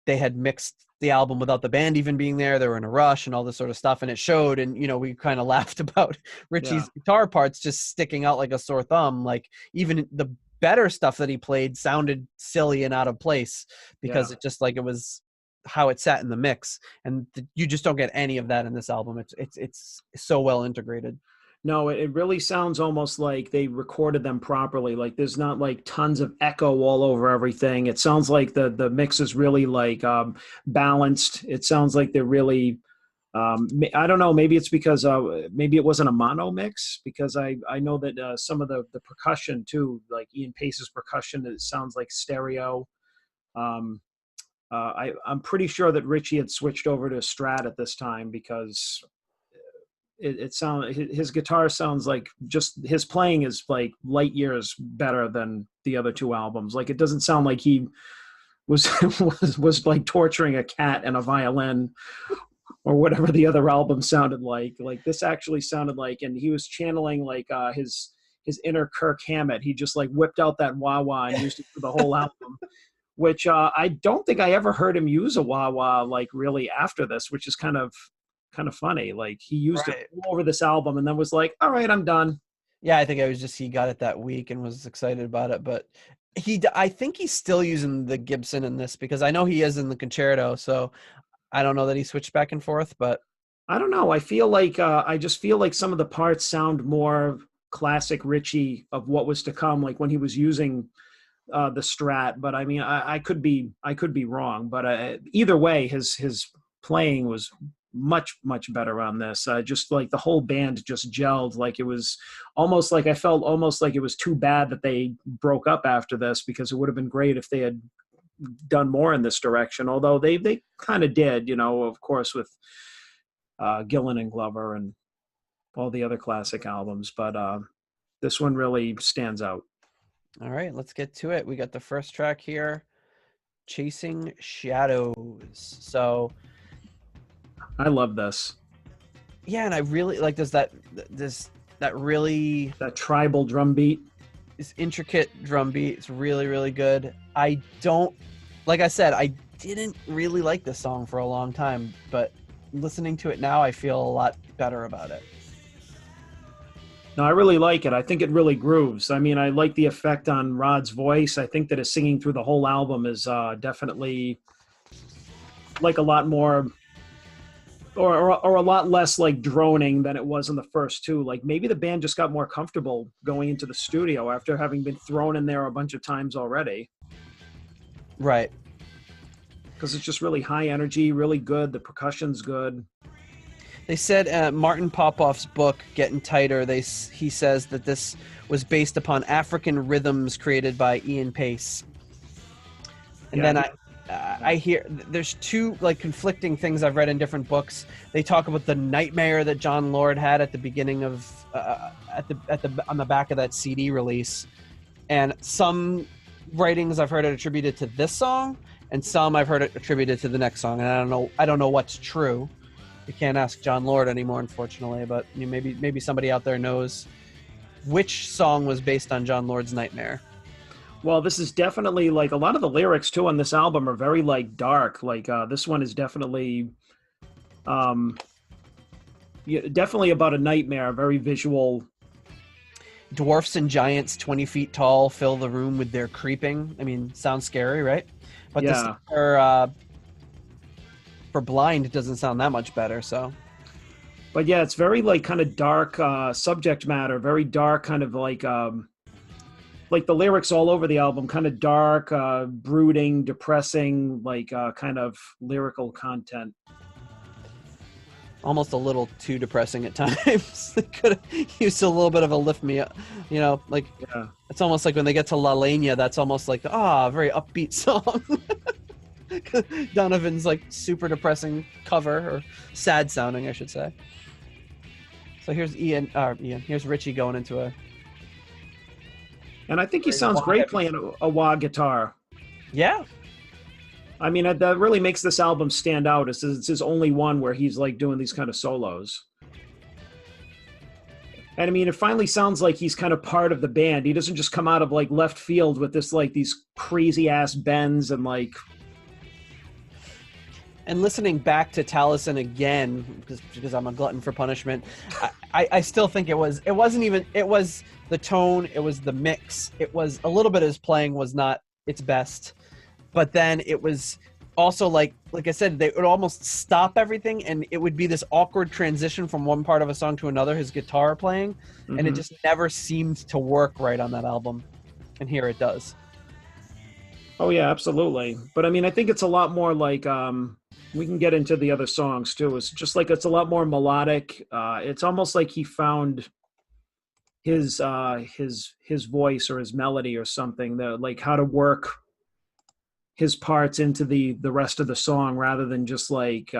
they had mixed the album without the band even being there. They were in a rush and all this sort of stuff, and it showed. And we kind of laughed about Richie's guitar parts just sticking out like a sore thumb. Like even the better stuff that he played sounded silly and out of place because it just like it was how it sat in the mix, and you just don't get any of that in this album. It's so well integrated. No, it really sounds almost like they recorded them properly. Like there's not like tons of echo all over everything. It sounds like the mix is really like balanced. It sounds like they're really, I don't know, maybe it's because maybe it wasn't a mono mix, because I know that some of the percussion too, like Ian Pace's percussion, it sounds like stereo. I'm pretty sure that Richie had switched over to Strat at this time because his guitar sounds like, just his playing is like light years better than the other 2 albums. Like it doesn't sound like he was like torturing a cat and a violin or whatever the other album sounded like. Like this actually sounded like, and he was channeling like his inner Kirk Hammett. He just like whipped out that wah-wah and used it for the whole album. Which I don't think I ever heard him use a wah-wah like really after this, which is kind of funny. Like he used it all over this album and then was like, all right, I'm done. Yeah, I think he got it that week and was excited about it, but I think he's still using the Gibson in this because I know he is in the concerto, so I don't know that he switched back and forth, but I don't know. I feel like I just feel like some of the parts sound more classic Richie of what was to come, like when he was using the Strat. But I mean, I could be wrong. But either way, his playing was much better on this. Just like the whole band just gelled. Like it was almost like I felt almost like it was too bad that they broke up after this, because it would have been great if they had done more in this direction. Although they kind of did, of course, with Gillan and Glover and all the other classic albums. But this one really stands out. All right, let's get to it. We got the first track here, Chasing Shadows. So I love this. yeah, and I really like that Tribal drum beat. This intricate drum beat. It's really, really good. I didn't really like this song for a long time, but listening to it now, I feel a lot better about it. No, I really like it. I think it really grooves. I mean, I like the effect on Rod's voice. I think that his singing through the whole album is definitely like a lot more, or a lot less like droning than it was in the first two. Like maybe the band just got more comfortable going into the studio after having been thrown in there a bunch of times already. Right. Because it's just really high energy, really good. The percussion's good. They said Martin Popoff's book, Getting Tighter, he says that this was based upon African rhythms created by Ian Pace. And then I hear there's two like conflicting things I've read in different books. They talk about the nightmare that John Lord had at the beginning of on the back of that CD release, and some writings I've heard it attributed to this song, and some I've heard it attributed to the next song. And I don't know what's true. We can't ask John Lord anymore, unfortunately, but maybe somebody out there knows which song was based on John Lord's nightmare. Well, this is definitely like a lot of the lyrics too on this album are very like dark. Like this one is definitely, definitely about a nightmare. Very visual. Dwarfs and giants 20 feet tall fill the room with their creeping. I mean, sounds scary, right? But yeah. For Blind, it doesn't sound that much better. So, but yeah, it's very like kind of dark subject matter. Very dark, kind of like the lyrics all over the album, kind of dark, brooding, depressing, like kind of lyrical content. Almost a little too depressing at times. They could have used a little bit of a lift me up, like it's almost like when they get to Ley Nia, that's almost like a very upbeat song. Donovan's like super depressing cover, or sad sounding, I should say. So here's here's Richie going into a. And I think he sounds great playing a wah guitar. Yeah. I mean, that really makes this album stand out. It's his only one where he's like doing these kind of solos. And I mean, it finally sounds like he's kind of part of the band. He doesn't just come out of like left field with this like these crazy ass bends and like. And listening back to Taliesin again, because I'm a glutton for punishment, I still think it was the tone, it was the mix, it was a little bit of his playing was not its best, but then it was also like I said, they would almost stop everything, and it would be this awkward transition from one part of a song to another, his guitar playing, and it just never seemed to work right on that album, and here it does. Oh yeah, absolutely. But I mean, I think it's a lot more like we can get into the other songs too. It's just like it's a lot more melodic. It's almost like he found his voice or his melody or something, that like how to work his parts into the rest of the song, rather than just like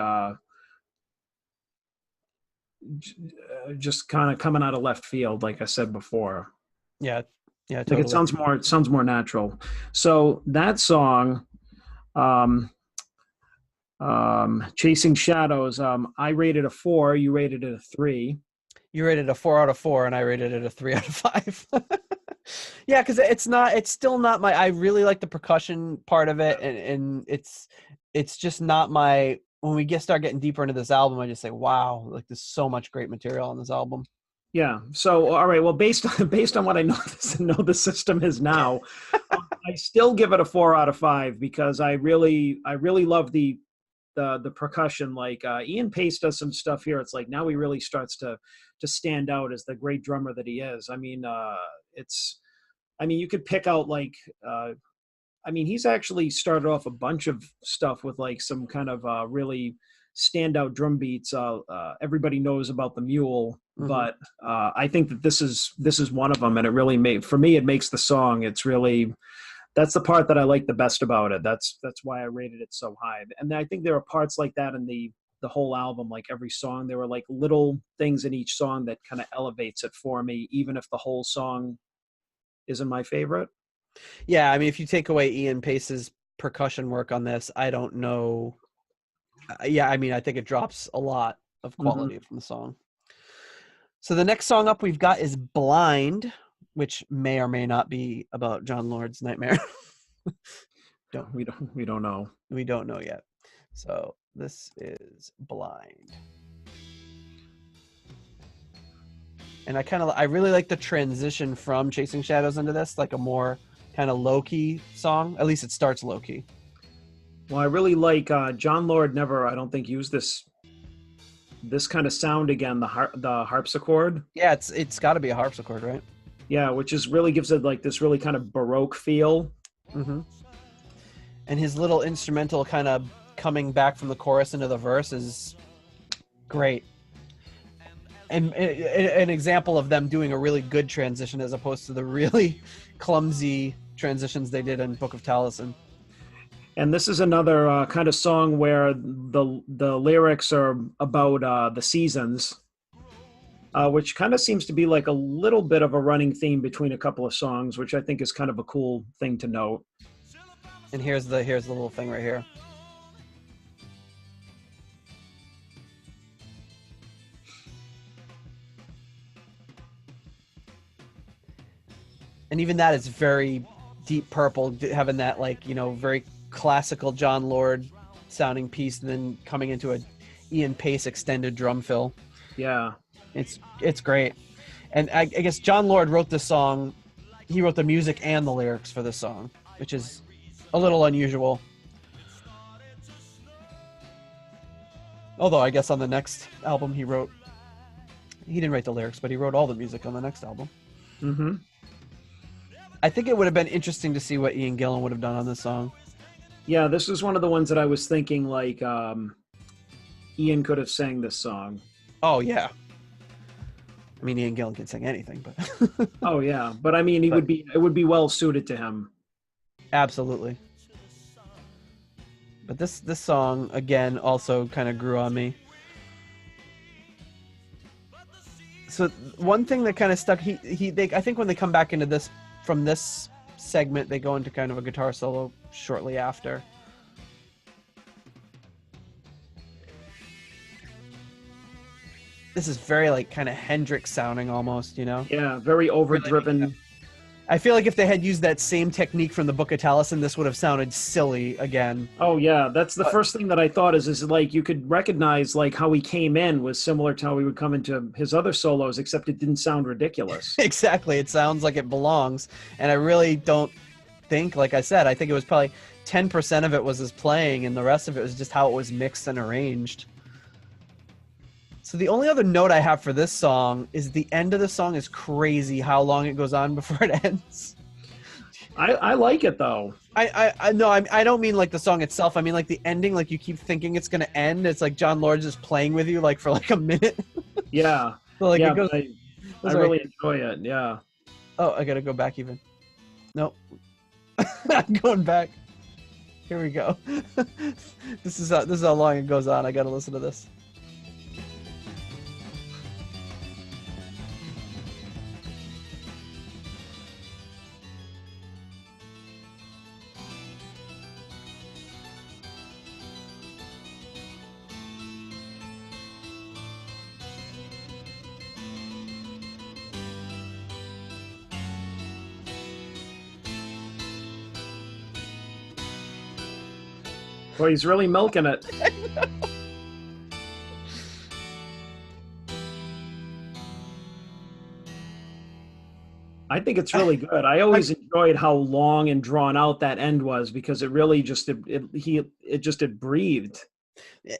just kind of coming out of left field, like I said before. Yeah, totally. Like it sounds more natural. So that song, Chasing Shadows, I rated a 4, you rated it a 3. You rated a 4 out of 4, and I rated it a 3 out of 5. Yeah, because it's still not my. I really like the percussion part of it, and it's just not my. When we start getting deeper into this album, I just say, wow, like there's so much great material on this album. Yeah. So, all right. Well, based on what I know the system is now, I still give it a 4 out of 5, because I really love the the percussion. Like Ian Pace does some stuff here. It's like now he really starts to stand out as the great drummer that he is. I mean, you could pick out like he's actually started off a bunch of stuff with like some kind of really standout drum beats. Everybody knows about the Mule, but I think that this is one of them, and it really it makes the song. It's really, that's the part that I like the best about it. That's why I rated it so high. And I think there are parts like that in the whole album. Like every song, there were like little things in each song that kind of elevates it for me, even if the whole song isn't my favorite. Yeah, I mean, if you take away Ian Pace's percussion work on this, I don't know. Yeah, I mean, I think it drops a lot of quality from the song. So the next song up we've got is Blind, which may or may not be about John Lord's Nightmare. We don't know. We don't know yet. So this is Blind. And I really like the transition from Chasing Shadows into this, like a more kind of low-key song. At least it starts low-key. Well, I really like John Lord never, I don't think, used this kind of sound again, the harpsichord. Yeah, it's got to be a harpsichord, right? Yeah, which really gives it like this really kind of Baroque feel. And his little instrumental kind of coming back from the chorus into the verse is great. And an example of them doing a really good transition as opposed to the really clumsy transitions they did in Book of Taliesin. And this is another kind of song where the lyrics are about the seasons, which kind of seems to be like a little bit of a running theme between a couple of songs, which I think is kind of a cool thing to note. And here's the little thing right here. And even that is very Deep Purple, having that very classical John Lord sounding piece, and then coming into a Ian Pace extended drum fill. Yeah, it's great. And I guess John Lord wrote this song. He wrote the music and the lyrics for this song, which is a little unusual. Although I guess on the next album he didn't write the lyrics, but he wrote all the music on the next album. I think it would have been interesting to see what Ian Gillan would have done on this song. Yeah, this is one of the ones that I was thinking like Ian could have sang this song. Oh yeah. I mean, Ian Gillan can sing anything, but oh yeah, but I mean, it would be well suited to him. Absolutely. But this song again also kind of grew on me. So one thing that kind of stuck, I think when they come back into this from this segment, they go into kind of a guitar solo shortly after. This is very like kind of Hendrix sounding almost, Yeah, very overdriven. I feel like if they had used that same technique from the Book of Taliesin, this would have sounded silly again. Oh yeah, that's the first thing that I thought is like you could recognize like how he came in was similar to how he would come into his other solos, except it didn't sound ridiculous. Exactly, it sounds like it belongs, and I really don't think, like I said, I think it was probably 10% of it was his playing, and the rest of it was just how it was mixed and arranged. So the only other note I have for this song is the end of the song is crazy how long it goes on before it ends. I like it though. I don't mean like the song itself. I mean like the ending, like you keep thinking it's gonna end. It's like John Lord's just playing with you like for like a minute. Yeah. So, like, yeah, it goes, I really enjoy it. Yeah. Oh, I gotta go back even. Nope. I'm going back. Here we go. This is how long it goes on. I gotta listen to this. Well, he's really milking it. I think it's really good. I always enjoyed how long and drawn out that end was because it really just it breathed.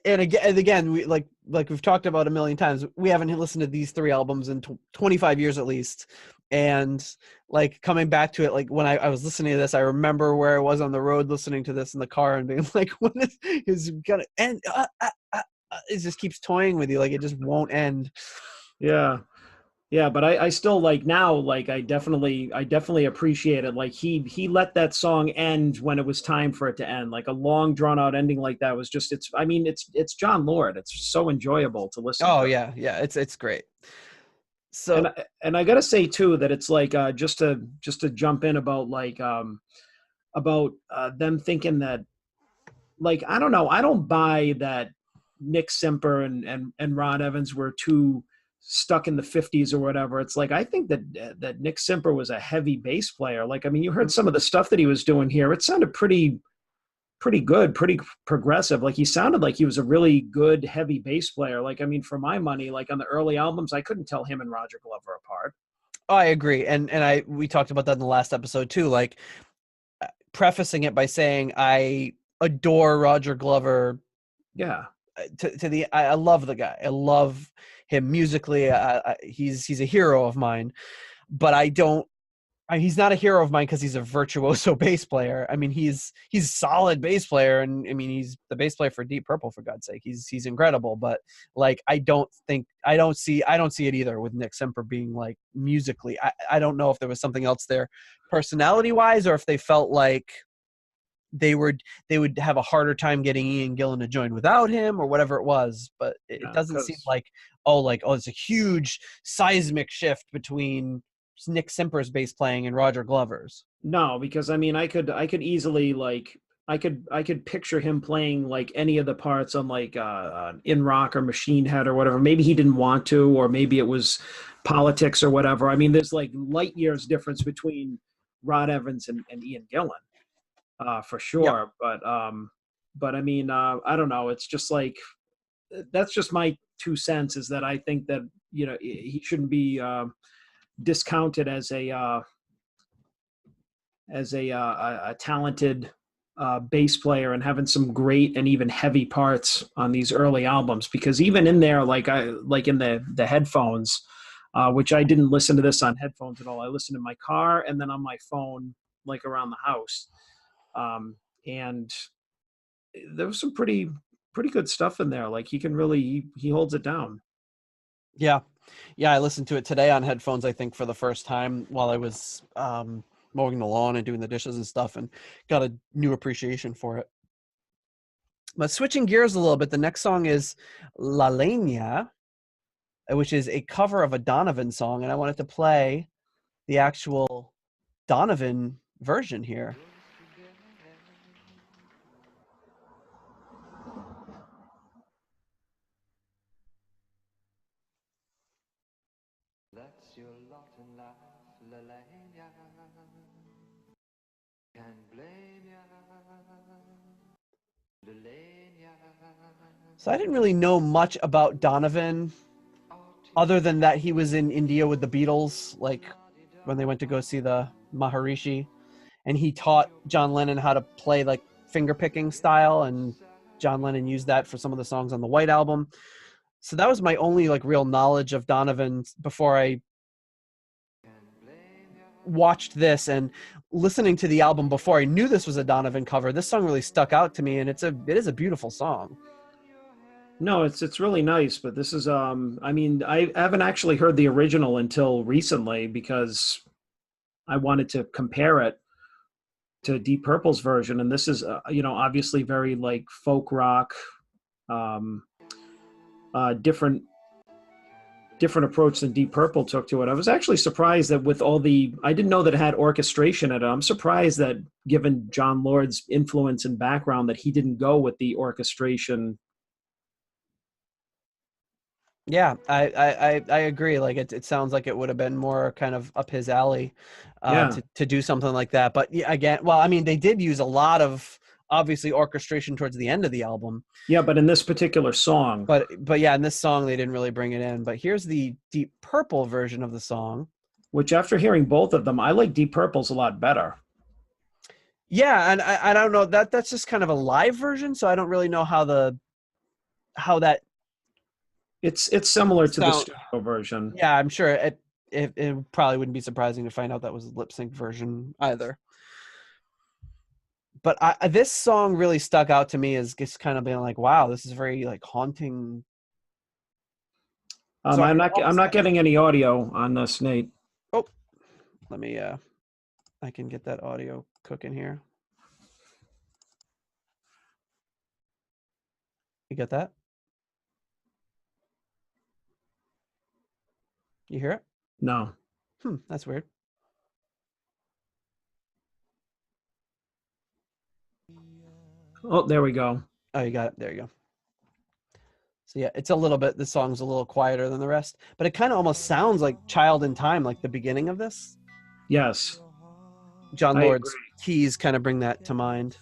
And again, we like we've talked about a million times. We haven't listened to these 3 albums in 25 years at least, and like coming back to it, like when I was listening to this, I remember where I was on the road listening to this in the car and being like, when is gonna end? It just keeps toying with you, like it just won't end. Yeah. Yeah, but I still like now, like I definitely appreciate it. Like he let that song end when it was time for it to end. Like a long drawn out ending like that was just it's John Lord. It's so enjoyable to listen Oh to. yeah, it's great. So And I gotta say too that it's like just to jump in about like about them thinking that, like, I don't know, I don't buy that Nick Simper and Ron Evans were too stuck in the 50s or whatever. It's like I think that Nick Simper was a heavy bass player. Like, I mean, you heard some of the stuff that he was doing here. It sounded pretty good, pretty progressive. Like he sounded like he was a really good heavy bass player. Like, I mean, for my money, like on the early albums, I couldn't tell him and Roger Glover apart. oh, I agree, and we talked about that in the last episode too. Like prefacing it by saying I adore Roger Glover. Yeah. I love the guy. I love him musically. He's a hero of mine, but he's not a hero of mine because he's a virtuoso bass player. I mean, he's a solid bass player, and I mean, he's the bass player for Deep Purple, for God's sake. He's incredible, but like I don't see it either with Nick Semper being like musically. I don't know if there was something else there personality wise, or if they felt like they would have a harder time getting Ian Gillan to join without him or whatever it was. But it doesn't seem like it's a huge seismic shift between Nick Simper's bass playing and Roger Glover's. No, because I mean, I could easily like I could picture him playing like any of the parts on like In Rock or Machine Head or whatever. Maybe he didn't want to, or maybe it was politics or whatever. I mean, there's like light years difference between Rod Evans and Ian Gillan. For sure. Yep. But I mean, I don't know. It's just like, that's just my 2 cents, is that I think that, you know, he shouldn't be discounted as a talented bass player and having some great and even heavy parts on these early albums, because even in there, like in the headphones, which I didn't listen to this on headphones at all. I listened in my car and then on my phone, like around the house. And there was some pretty good stuff in there. Like he holds it down. Yeah. I listened to it today on headphones, I think, for the first time while I was mowing the lawn and doing the dishes and stuff, and got a new appreciation for it. But switching gears a little bit, the next song is Ley Nia, which is a cover of a Donovan song, and I wanted to play the actual Donovan version here. That's your lot in life, Ley Nia. Can't blame ya. Ley Nia. So I didn't really know much about Donovan other than that he was in India with the Beatles, like when they went to go see the Maharishi, and he taught John Lennon how to play like finger picking style, and John Lennon used that for some of the songs on the White Album. So that was my only like real knowledge of Donovan before I watched this. And listening to the album before I knew this was a Donovan cover, this song really stuck out to me, and it is a beautiful song. No, it's really nice, but this is I mean, I haven't actually heard the original until recently because I wanted to compare it to Deep Purple's version, and this is you know, obviously very like folk rock, different approach than Deep Purple took to it. I was actually surprised that with all I didn't know that it had orchestration in it. I'm surprised that, given John Lord's influence and background, that he didn't go with the orchestration. Yeah, I agree. Like it sounds like it would have been more kind of up his alley to do something like that. But yeah, again, well, I mean, they did use a lot of obviously orchestration towards the end of the album. Yeah, but in this particular song. But yeah, in this song they didn't really bring it in. But here's the Deep Purple version of the song. Which, after hearing both of them, I like Deep Purple's a lot better. Yeah, and I don't know, that's just kind of a live version, so I don't really know how the how that It's similar to the sound. studio version. Yeah, I'm sure it probably wouldn't be surprising to find out that was a lip sync version either. But this song really stuck out to me as just kind of being like, wow, this is very like haunting. So I'm not getting any audio on this, Nate. Oh, let me I can get that audio cooking here. You get that? You hear it? No. That's weird. Oh, there we go. Oh, you got it. There you go. So yeah, it's a little bit, the song's a little quieter than the rest, but it kind of almost sounds like Child in Time, like the beginning of this. Yes. John I Lord's agree. keys kind of bring that to mind.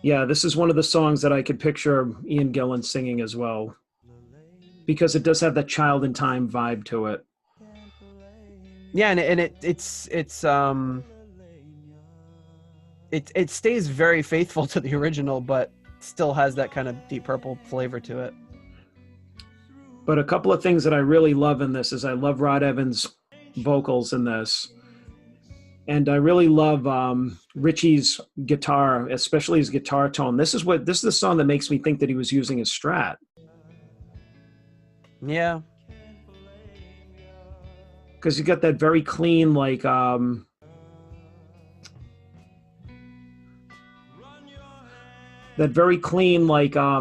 Yeah, this is one of the songs that I could picture Ian Gillan singing as well, because it does have that Child in Time vibe to it. Yeah, and it stays very faithful to the original, but still has that kind of Deep Purple flavor to it. But a couple of things that I really love in this is I love Rod Evans' vocals in this. And I really love Richie's guitar, especially his guitar tone. This is the song that makes me think that he was using his Strat. Yeah. Because you got that very clean, like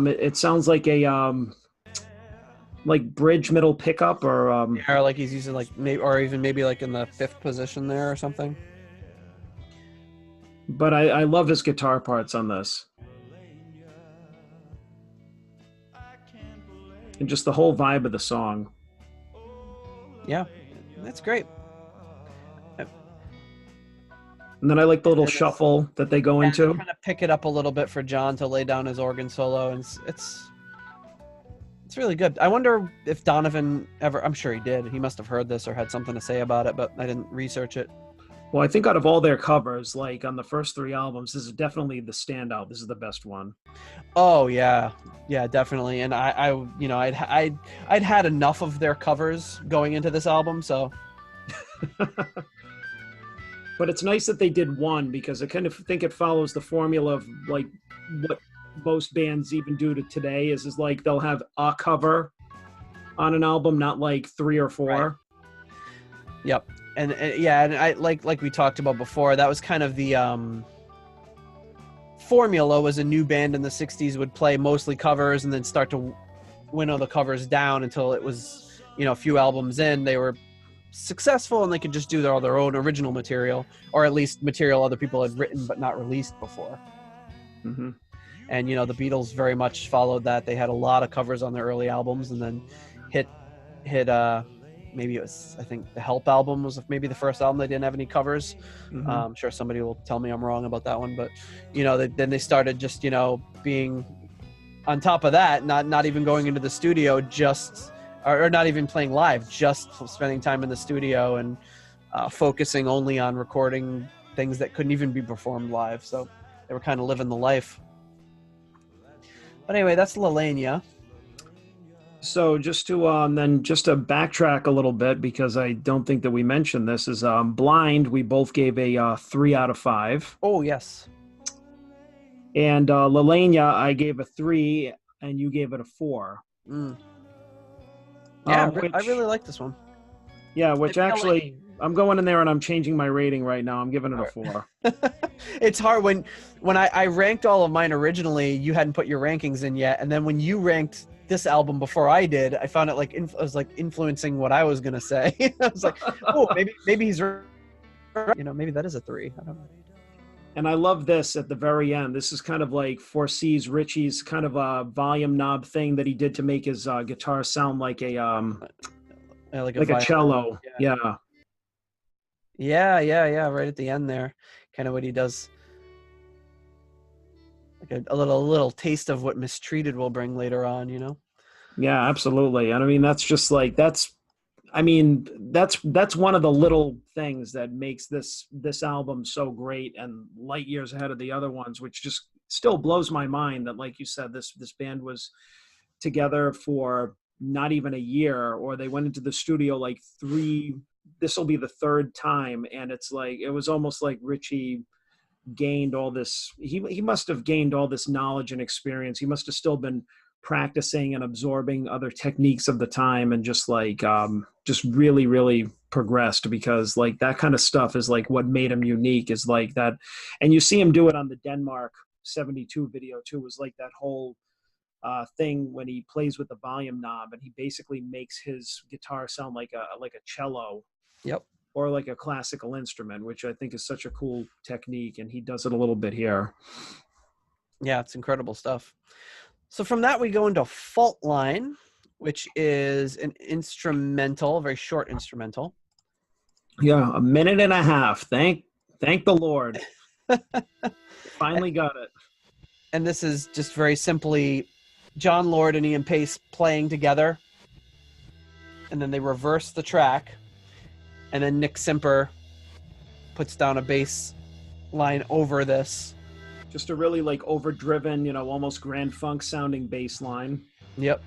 it sounds like a like bridge middle pickup or Or like he's using like maybe, or even maybe like in the 5th position there or something. But I love his guitar parts on this. And just the whole vibe of the song. Yeah, that's great. And then I like the little shuffle that they go into. Kind of pick it up a little bit for John to lay down his organ solo, and it's really good. I wonder if Donovan ever, I'm sure he did. He must have heard this or had something to say about it, but I didn't research it. Well, I think out of all their covers, like on the first 3 albums, this is definitely the standout. This is the best one. Oh yeah, definitely. And I you know, I'd had enough of their covers going into this album, so. But it's nice that they did one, because I kind of think it follows the formula of like what most bands even do to today is like they'll have a cover on an album, not like 3 or 4. Right. Yep. And yeah, and I like we talked about before, that was kind of the formula. Was a new band in the 60s would play mostly covers and then start to winnow the covers down until it was, you know, a few albums in, they were successful and they could just do their own original material, or at least material other people had written but not released before. Mm-hmm. And, you know, the Beatles very much followed that. They had a lot of covers on their early albums, and then hit maybe it was, I think the Help album was maybe the first album they didn't have any covers. Mm-hmm. I'm sure somebody will tell me I'm wrong about that one, but, you know, then they started just, you know, being on top of that, not even going into the studio, just or not even playing live, just spending time in the studio and focusing only on recording things that couldn't even be performed live. So they were kind of living the life. But anyway, that's Ley Nia. So just to backtrack a little bit, because I don't think that we mentioned this, is Blind, we both gave a 3 out of 5. Oh, yes. And Ley Nia, I gave a 3, and you gave it a 4. Mm. Yeah, Which, I really like this one. Yeah, which actually, I'm going in there and I'm changing my rating right now. I'm giving it a 4. It's hard when I ranked all of mine originally, you hadn't put your rankings in yet, and then when you ranked this album before I did, I found it like it was like influencing what I was gonna say. I was like, oh, maybe he's right. You know, maybe that is a 3. I don't know. And I love this at the very end. This is kind of like foresees Richie's kind of a volume knob thing that he did to make his guitar sound like a like a cello. Yeah. Right at the end there, kind of what he does. Like a little taste of what Mistreated will bring later on, you know? Yeah, absolutely. And I mean, that's just like, that's one of the little things that makes this album so great and light years ahead of the other ones, which just still blows my mind that, like you said, this band was together for not even a year, or they went into the studio like this will be the third time. And it's like, it was almost like Richie gained all this, he must have gained all this knowledge and experience. He must have still been practicing and absorbing other techniques of the time, and just like just really, really progressed, because like that kind of stuff is like what made him unique, is like that. And you see him do it on the Denmark 72 video too, was like that whole thing when he plays with the volume knob, and he basically makes his guitar sound like a cello. Yep. Or like a classical instrument, which I think is such a cool technique, and he does it a little bit here. Yeah, it's incredible stuff. So from that, we go into Fault Line, which is an instrumental, very short instrumental. Yeah, a minute and a half. Thank the Lord. Finally got it. And this is just very simply John Lord and Ian Pace playing together, and then they reverse the track, and then Nick Simper puts down a bass line over this. Just a really like overdriven, you know, almost Grand Funk sounding bass line. Yep.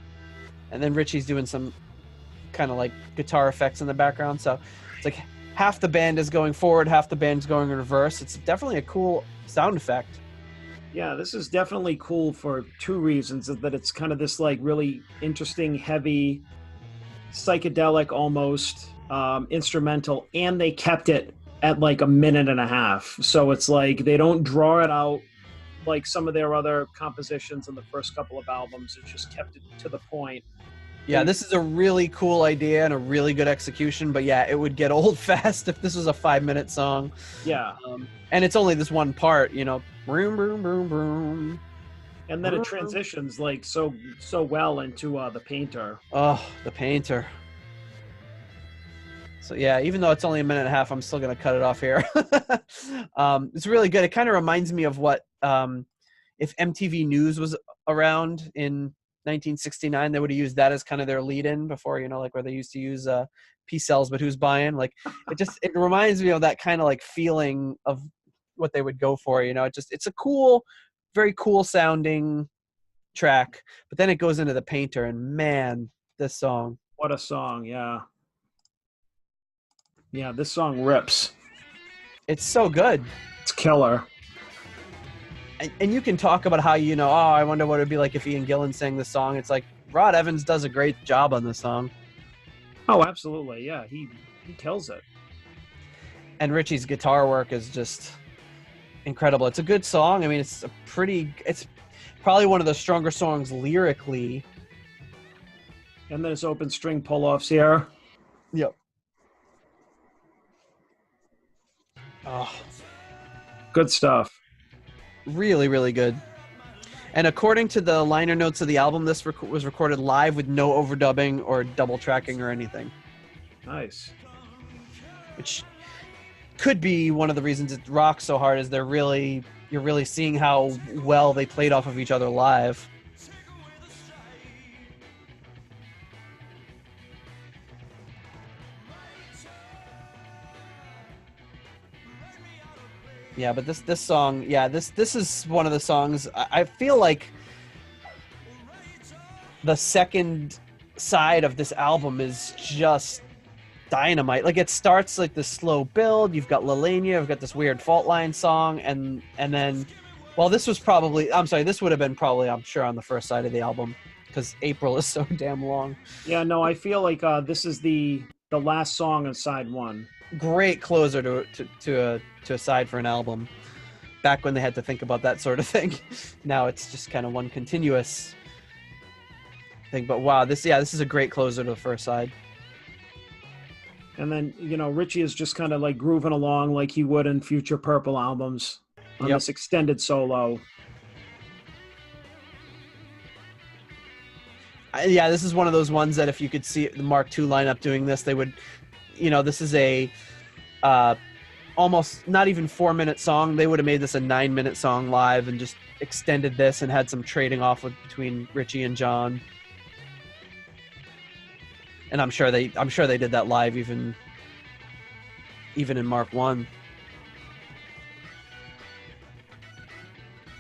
And then Richie's doing some kind of like guitar effects in the background. So it's like half the band is going forward, half the band is going in reverse. It's definitely a cool sound effect. Yeah, this is definitely cool for two reasons. That it's kind of this like really interesting, heavy, psychedelic almost instrumental, and they kept it at like a minute and a half. So it's like they don't draw it out like some of their other compositions in the first couple of albums. It just kept it to the point. Yeah, this is a really cool idea and a really good execution, but yeah, it would get old fast if this was a 5-minute song. Yeah. And it's only this one part, you know, boom, boom, boom, boom. And then it transitions like so well into The Painter. Oh, The Painter. So yeah, even though it's only a minute and a half, I'm still going to cut it off here. It's really good. It kind of reminds me of what, if MTV News was around in 1969, they would have used that as kind of their lead-in before, you know, like where they used to use P-Cells, but who's buying? Like, it reminds me of that kind of like feeling of what they would go for, you know. It's a cool, very cool sounding track, but then it goes into The Painter, and man, this song. What a song, yeah. Yeah, this song rips. It's so good. It's killer. And you can talk about how, you know, oh, I wonder what it'd be like if Ian Gillan sang this song. It's like Rod Evans does a great job on this song. Oh, absolutely. Yeah, he kills it. And Richie's guitar work is just incredible. It's a good song. I mean, it's probably one of the stronger songs lyrically. And then his open string pull-offs here. Yep. Oh, good stuff. Really, really good. And according to the liner notes of the album, this was recorded live with no overdubbing or double tracking or anything. Nice. Which could be one of the reasons it rocks so hard, is you're really seeing how well they played off of each other live. Yeah, but this song, yeah, this is one of the songs I feel like the second side of this album is just dynamite. Like, it starts like this slow build. You've got Ley Nia, you've got this weird Fault Line song, and then, well, this would have been probably, I'm sure, on the first side of the album, because April is so damn long. Yeah, no, I feel like this is the last song on side one. Great closer to a side for an album. Back when they had to think about that sort of thing. Now it's just kind of one continuous thing. But wow, this is a great closer to the first side. And then, you know, Richie is just kind of like grooving along like he would in future Purple albums on this extended solo. Yeah, this is one of those ones that if you could see the Mark II lineup doing this, they would, you know, this is a almost not even 4-minute song. They would have made this a 9-minute song live and just extended this and had some trading off between Richie and John. And I'm sure they did that live even in Mark I.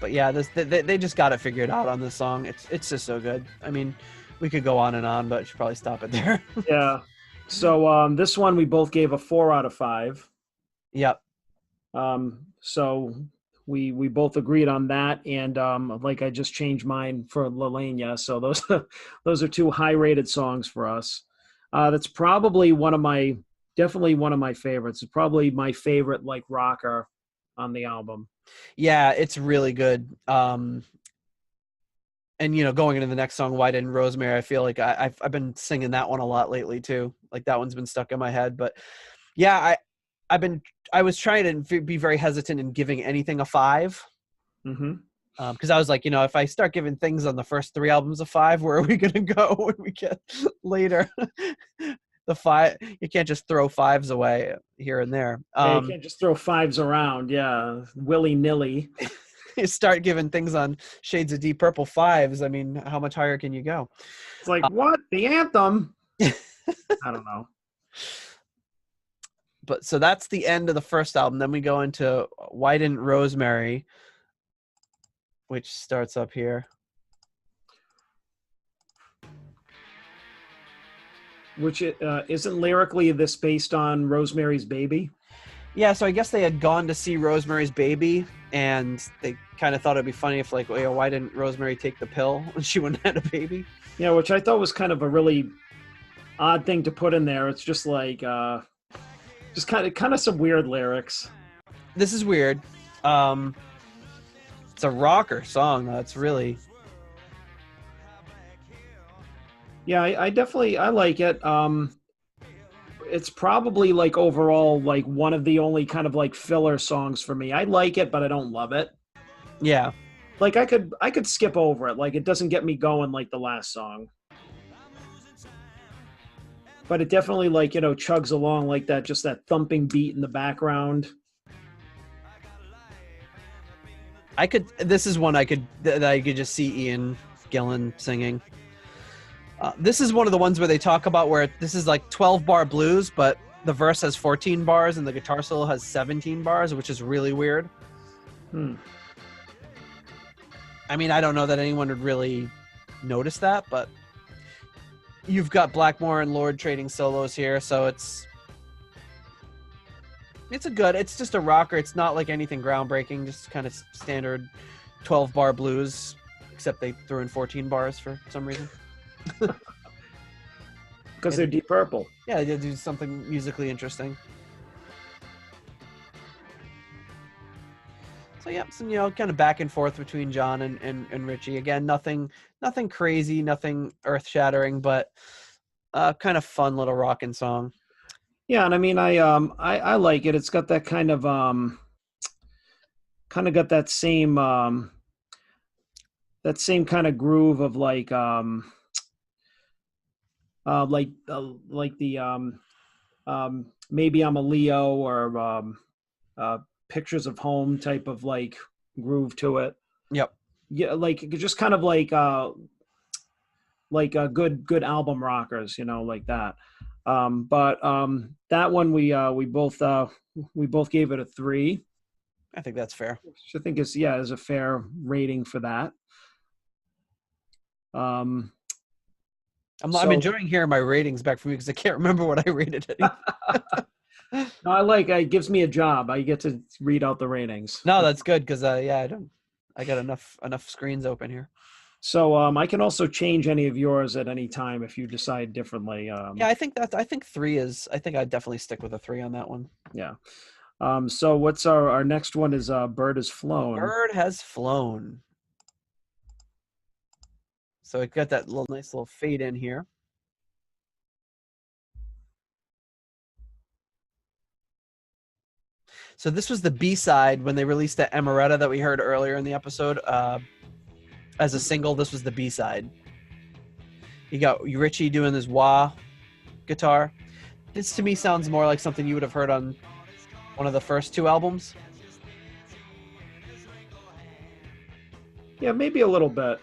But yeah, they just got it figured out on this song. It's just so good. I mean, we could go on and on, but I should probably stop it there. Yeah. So this one we both gave a 4 out of 5. Yep. So we both agreed on that, and like I just changed mine for Ley Nia. So those are 2 high-rated songs for us. That's probably definitely one of my favorites. It's probably my favorite like rocker on the album. Yeah, it's really good. And going into the next song, Why Didn't Rosemary, I feel like I've been singing that one a lot lately too. Like that one's been stuck in my head. But yeah, I was trying to be very hesitant in giving anything a 5. Mm-hmm. Because I was like, if I start giving things on the first 3 albums a 5, where are we gonna go when we get later? The 5, you can't just throw 5s away here and there. You can't just throw 5s around, yeah, willy-nilly. You start giving things on Shades of Deep Purple 5s. I mean, how much higher can you go? It's like, what? The anthem? I don't know. But so that's the end of the first album. Then we go into Why Didn't Rosemary, which starts up here. Which isn't lyrically this based on Rosemary's Baby? Yeah, so I guess they had gone to see Rosemary's Baby, and they kind of thought it'd be funny if, like, why didn't Rosemary take the pill when she wouldn't have a baby? Yeah, which I thought was kind of a really odd thing to put in there. It's just like, just kind of some weird lyrics. This is weird. It's a rocker song, though. It's really... Yeah, I definitely like it. It's probably like overall like one of the only kind of like filler songs for me. I like it, but I don't love it. Yeah. Like I could skip over it. Like it doesn't get me going like the last song. But it definitely like, chugs along like that, just that thumping beat in the background. This is one that I could just see Ian Gillan singing. This is one of the ones where they talk about where this is like 12-bar blues, but the verse has 14 bars and the guitar solo has 17 bars, which is really weird. I mean, I don't know that anyone would really notice that, but you've got Blackmore and Lord trading solos here, so it's just a rocker. It's not like anything groundbreaking, just kind of standard 12-bar blues, except they threw in 14 bars for some reason. Because they're Deep Purple. Yeah, they do something musically interesting. So yeah, some kind of back and forth between John and Richie. Again, nothing crazy, nothing earth-shattering, but kind of fun little rockin' song. Yeah, and I mean, I like it. It's got that kind of got that same kind of groove of like the Maybe I'm a Leo or Pictures of Home type of like groove to it. Yep. Yeah, like just kind of like good album rockers, like that. But that one we both gave it a 3. I think that's fair. Which I think is a fair rating for that. I'm enjoying hearing my ratings back from you because I can't remember what I rated it. No, it gives me a job. I get to read out the ratings. No, that's good because I got enough screens open here. So I can also change any of yours at any time if you decide differently. Yeah, I think 3 is. I think I'd definitely stick with a 3 on that one. Yeah. So what's our next one is Bird Has Flown. Bird Has Flown. So it got that nice little fade in here. So this was the B-side when they released that Amaretto that we heard earlier in the episode. As a single, this was the B-side. You got Richie doing this wah guitar. This to me sounds more like something you would have heard on one of the first 2 albums. Yeah, maybe a little bit.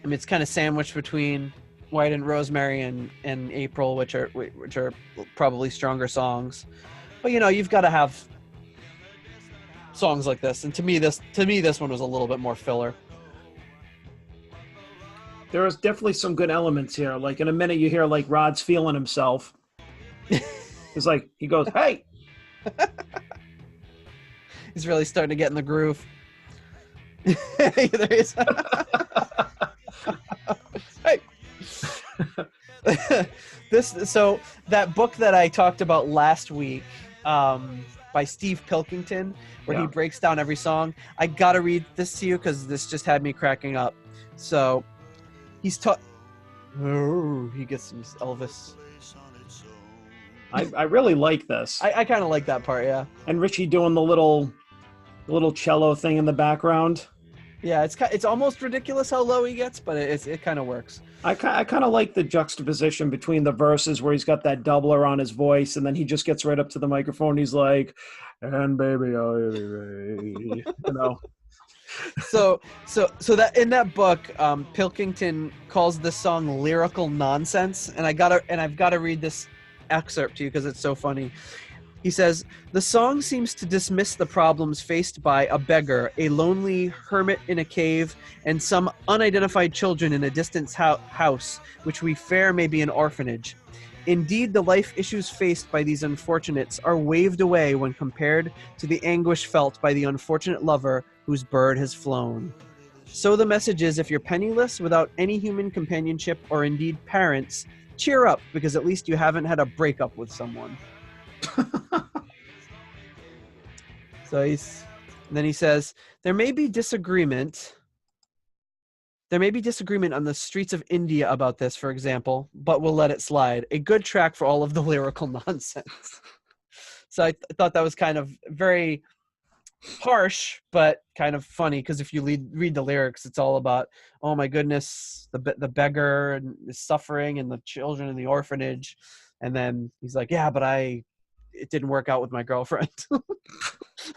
I mean, it's kind of sandwiched between White and Rosemary and April, which are probably stronger songs. But you've got to have songs like this, and to me this one was a little bit more filler. There is definitely some good elements here. Like in a minute, you hear like Rod's feeling himself. It's like he goes, "Hey." He's really starting to get in the groove. There he is. Hey. So that book that I talked about last week, by Steve Pilkington, where he breaks down every song. I gotta read this to you because this just had me cracking up. So he's he gets some Elvis. I really like this. I kind of like that part, yeah. And Richie doing the little cello thing in the background. Yeah, it's almost ridiculous how low he gets, but it kind of works. I kind of like the juxtaposition between the verses where he's got that doubler on his voice, and then he just gets right up to the microphone. And he's like, "And baby, So that in that book, Pilkington calls this song lyrical nonsense, and I've got to read this excerpt to you because it's so funny. He says, "The song seems to dismiss the problems faced by a beggar, a lonely hermit in a cave, and some unidentified children in a distant house, which we fear may be an orphanage. Indeed, the life issues faced by these unfortunates are waved away when compared to the anguish felt by the unfortunate lover whose bird has flown. So the message is, if you're penniless, without any human companionship or indeed parents, cheer up, because at least you haven't had a breakup with someone." So then he says, there may be disagreement on the streets of India about this, for example, but we'll let it slide. A good track for all of the lyrical nonsense. So I thought that was kind of very harsh, but kind of funny, because if you read the lyrics, it's all about, oh my goodness, the beggar and is suffering, and the children in the orphanage. And then he's like, yeah, but it didn't work out with my girlfriend.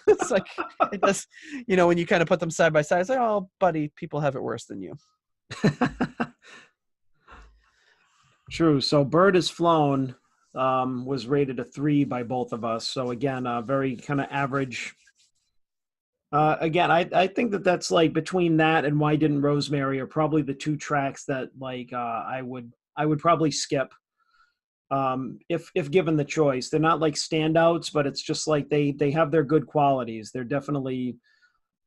It's like, it does, when you kind of put them side by side, it's like, oh, buddy, people have it worse than you. True. So Bird Has Flown was rated a 3 by both of us. So again, very kind of average. Again, I think that's like between that and Why Didn't Rosemary are probably the two tracks that like I would probably skip. If given the choice. They're not like standouts, but it's just like they have their good qualities. They're definitely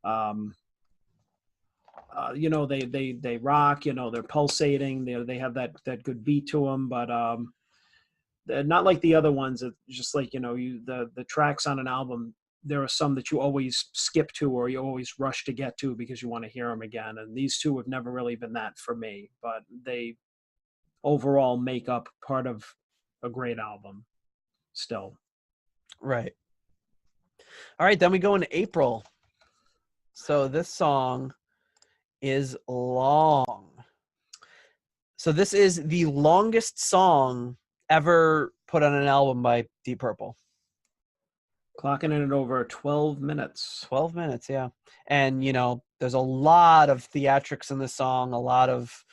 they rock, they're pulsating, they have that good beat to them, but they're not like the other ones. It's just like the tracks on an album, there are some that you always skip to or you always rush to get to because you want to hear them again, and these two have never really been that for me, but they overall make up part of a great album still. Right. All right, then we go into April. So this song is long. So this is the longest song ever put on an album by Deep Purple. Clocking in at over 12 minutes. 12 minutes, yeah. And, there's a lot of theatrics in the song, a lot of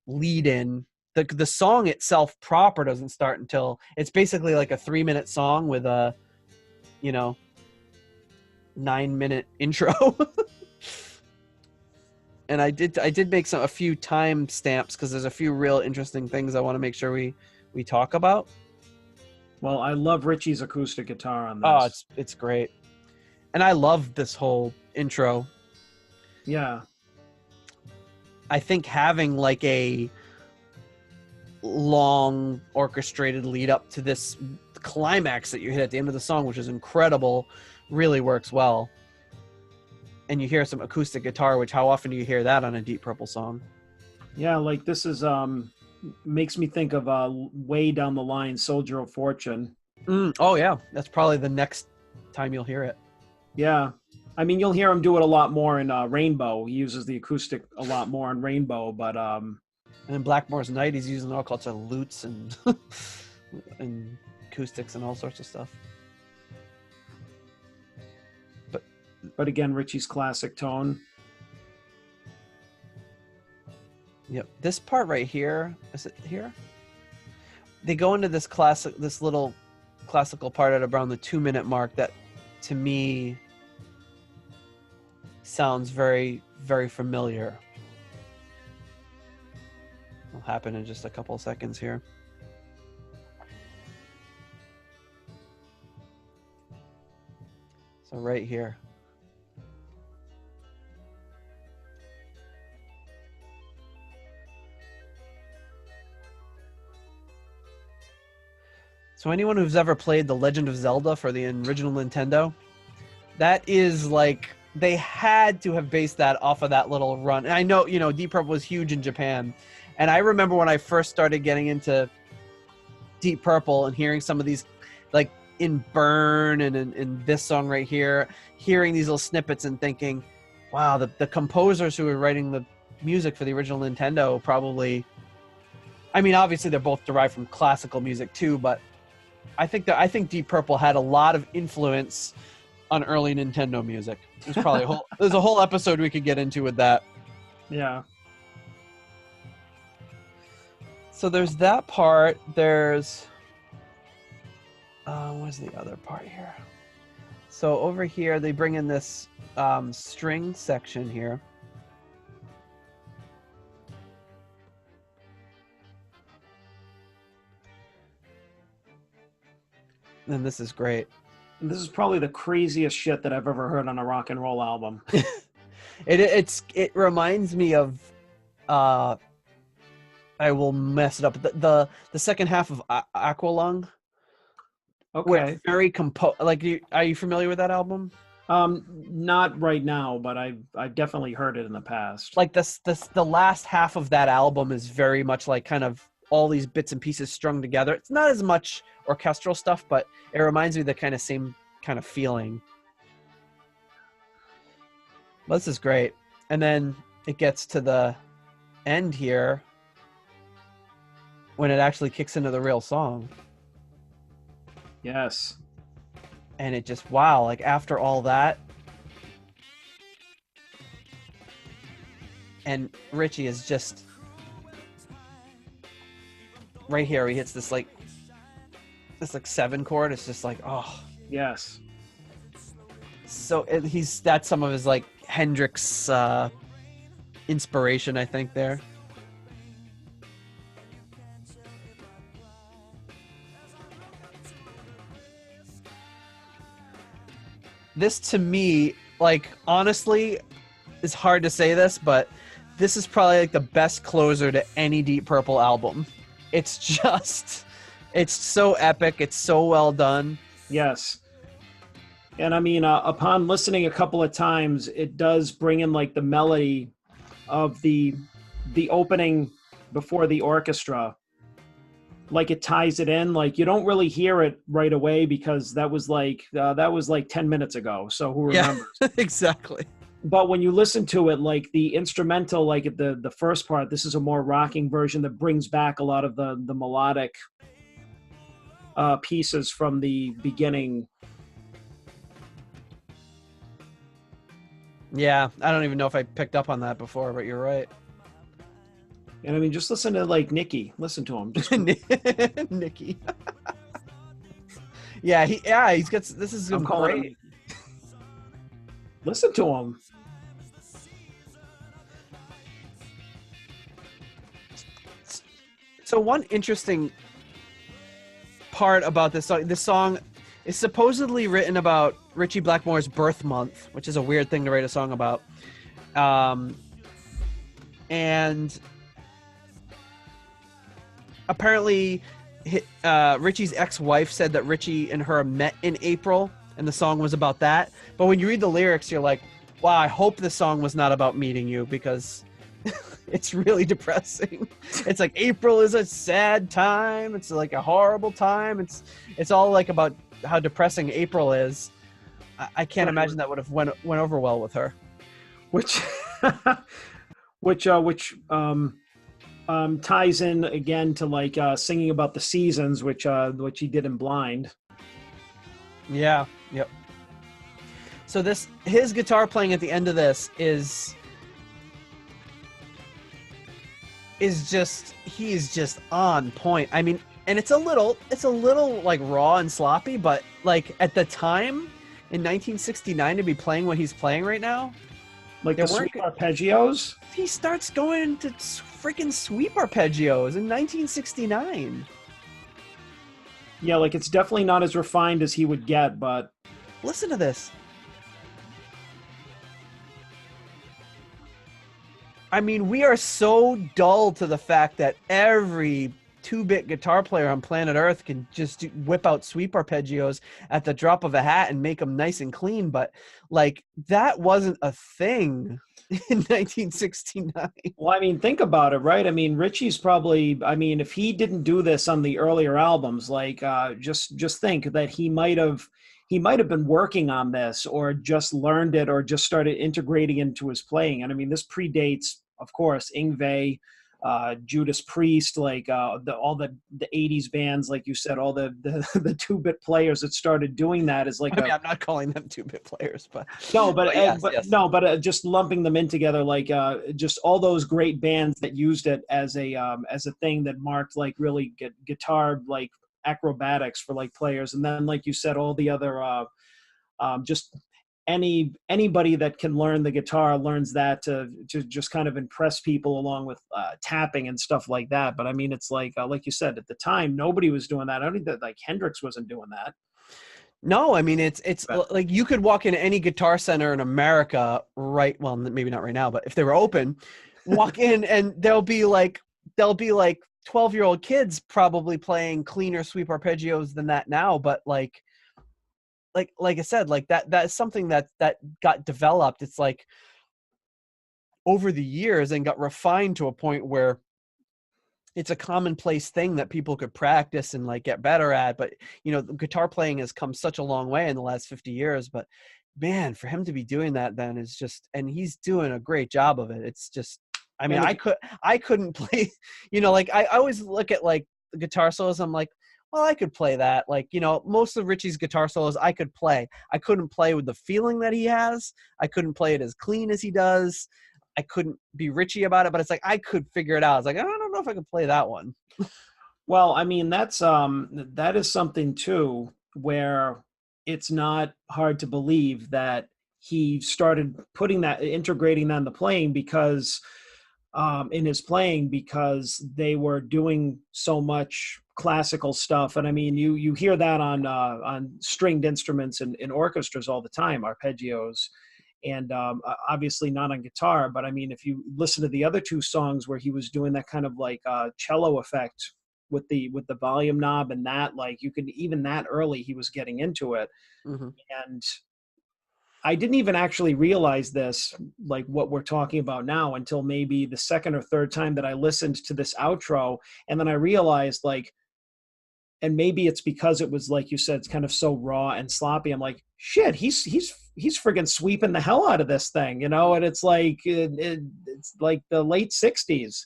lead-in. The song itself proper doesn't start until, it's basically like a 3-minute song with a 9-minute intro. And I did make a few time stamps because there's a few real interesting things I want to make sure we talk about. Well, I love Richie's acoustic guitar on this. Oh, it's great. And I love this whole intro. Yeah. I think having like a long orchestrated lead up to this climax that you hit at the end of the song, which is incredible, really works well. And you hear some acoustic guitar, which how often do you hear that on a Deep Purple song? Yeah, like this is makes me think of way down the line Soldier of Fortune. Oh yeah, that's probably the next time you'll hear it. Yeah. I mean, you'll hear him do it a lot more in Rainbow. He uses the acoustic a lot more in Rainbow, but and in Blackmore's Night, he's using all sorts of lutes and and acoustics and all sorts of stuff. But again, Richie's classic tone. Yep. This part right here, is it here? They go into this little classical part at around the 2-minute mark that, to me, sounds very, very familiar. It'll happen in just a couple of seconds here. So right here. So anyone who's ever played The Legend of Zelda for the original Nintendo, that is like, they had to have based that off of that little run. And I know, you know, Deep Purple was huge in Japan. And I remember when I first started getting into Deep Purple and hearing some of these, like in Burn and in this song right here, hearing these little snippets and thinking, wow, the composers who were writing the music for the original Nintendo probably, I mean, obviously they're both derived from classical music too, but I think Deep Purple had a lot of influence on early Nintendo music. There's probably there's a whole episode we could get into with that. Yeah. So there's that part. There's what's the other part here? So over here they bring in this string section here. And this is great. And this is probably the craziest shit that I've ever heard on a rock and roll album. It reminds me of I will mess it up. The second half of Aqualung. Okay. Where it's very are you familiar with that album? Not right now, but I've definitely heard it in the past. Like the last half of that album is very much like kind of all these bits and pieces strung together. It's not as much orchestral stuff, but it reminds me of the kind of same kind of feeling. Well, this is great. And then it gets to the end here when it actually kicks into the real song. Yes. And it just, wow, like after all that. And Richie is just right here. He hits this like 7 chord. It's just like, oh. Yes. So that's some of his like Hendrix inspiration, I think, there. This to me, like, honestly, it's hard to say this, but this is probably like the best closer to any Deep Purple album. It's just, it's so epic. It's so well done. Yes. And I mean, upon listening a couple of times, it does bring in like the melody of the opening before the orchestra. Like it ties it in. Like you don't really hear it right away because that was like 10 minutes ago. So who remembers? Yeah, exactly. But when you listen to it, like the instrumental, like at the first part, this is a more rocking version that brings back a lot of the melodic pieces from the beginning. Yeah, I don't even know if I picked up on that before, but you're right. And I mean, just listen to like Nicky. Listen to him. Just Nicky. he's got. This is great. Listen to him. So one interesting part about this song is supposedly written about Ritchie Blackmore's birth month, which is a weird thing to write a song about. And apparently Ritchie's ex-wife said that Ritchie and her met in April, and the song was about that. But when you read the lyrics, you're like, wow, I hope this song was not about meeting you, because it's really depressing. It's like April is a sad time. It's like a horrible time. It's all like about how depressing April is. I can't imagine that would have went over well with her. Which ties in again to like singing about the seasons, which he did in Blind. Yeah. Yep. So his guitar playing at the end of this is just on point. I mean, and it's a little like raw and sloppy, but like at the time in 1969 to be playing what he's playing right now, Like there the weren't sweet arpeggios. he starts going to freaking sweep arpeggios in 1969. Yeah, like it's definitely not as refined as he would get, but Listen to this. I mean, we are so dull to the fact that every 2-bit guitar player on planet Earth can just whip out sweep arpeggios at the drop of a hat and make them nice and clean. But like that wasn't a thing in 1969. well, I mean, think about it, right? I mean, Richie's probably, I mean, if he didn't do this on the earlier albums, like just think that he might have been working on this or just learned it or just started integrating into his playing. And I mean, this predates, of course, Yngwie, Judas Priest, like all the 80s bands, like you said, all the 2-bit players that started doing that is like I mean, I'm not calling them 2-bit players, but no, but, yes, but yes. no, but just lumping them in together, like just all those great bands that used it as a thing that marked like really guitar like acrobatics for like players, and then like you said, all the other just anybody that can learn the guitar learns that to just kind of impress people along with tapping and stuff like that. But I mean, it's like you said, at the time nobody was doing that. I don't think that like Hendrix wasn't doing that. No, I mean it's like you could walk into any Guitar Center in America, right? Well, maybe not right now, but if they were open, walk in and there'll be like 12-year-old kids probably playing cleaner sweep arpeggios than that now. But like I said, like that's something that got developed. It's like over the years and got refined to a point where it's a commonplace thing that people could practice and like get better at. But you know, guitar playing has come such a long way in the last 50 years, but man, for him to be doing that then is just, and he's doing a great job of it. It's just, I mean, I couldn't play, you know, like I always look at like the guitar solos. I'm like, well, I could play that. Like, you know, most of Richie's guitar solos I could play. I couldn't play with the feeling that he has. I couldn't play it as clean as he does. I couldn't be Richie about it, but it's like I could figure it out. It's like I don't know if I could play that one. Well, I mean, that is something too, where it's not hard to believe that he started integrating that in the playing because in his playing, because they were doing so much classical stuff. And I mean, you hear that on stringed instruments and in orchestras all the time, arpeggios. And obviously not on guitar, but I mean, if you listen to the other two songs where he was doing that kind of like cello effect with the volume knob, and that, like, you could, even that early he was getting into it. Mm-hmm. And I didn't even actually realize this, like what we're talking about now, until maybe the second or third time that I listened to this outro. And then I realized, like, and maybe it's because it was, like you said, it's kind of so raw and sloppy. I'm like, shit, he's friggin' sweeping the hell out of this thing, you know? And it's like, it's like the late 60s.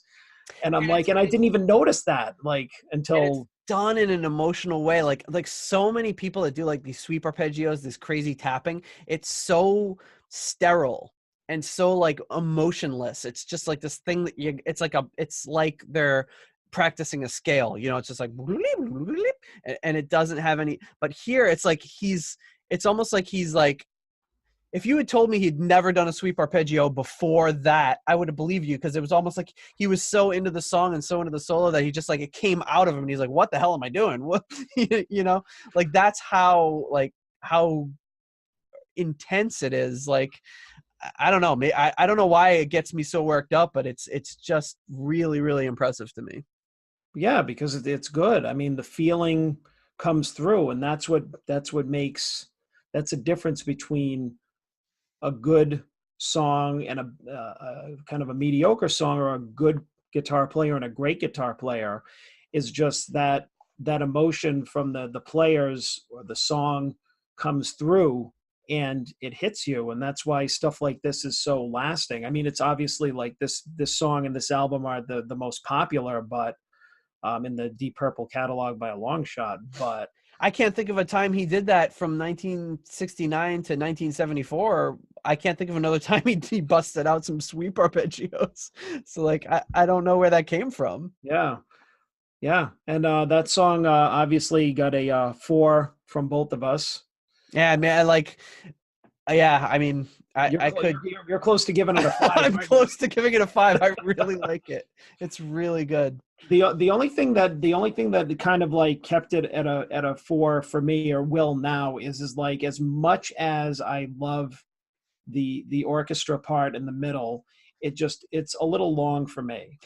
And I'm like, and I didn't even notice that, like, until done in an emotional way. Like so many people that do like these sweep arpeggios, this crazy tapping, it's so sterile and so like emotionless. It's just like this thing that it's like they're practicing a scale, you know, it's just like, and it doesn't have any, but here it's like it's almost like he's like, if you had told me he'd never done a sweep arpeggio before that, I would have believed you, because it was almost like he was so into the song and so into the solo that he just, like, it came out of him and he's like, what the hell am I doing? What, you know, like that's how intense it is. Like, I don't know. I don't know why it gets me so worked up, but it's just really, really impressive to me. Yeah, because it's good. I mean, the feeling comes through, and that's a difference between a good song and a kind of a mediocre song, or a good guitar player and a great guitar player, is just that emotion from the players, or the song comes through and it hits you. And that's why stuff like this is so lasting. I mean, it's obviously like this song and this album are the most popular, but in the Deep Purple catalog by a long shot. But I can't think of a time he did that from 1969 to 1974. I can't think of another time he busted out some sweep arpeggios. So like, I don't know where that came from. Yeah. Yeah, and that song obviously got a 4 from both of us. Yeah, man, like, yeah, I mean, You're I could. you're close to giving it a 5, I'm aren't you? close to giving it a 5. I really like it. It's really good. The only thing that kind of like kept it at a 4 for me, or will now, is like, as much as I love the orchestra part in the middle, it's a little long for me.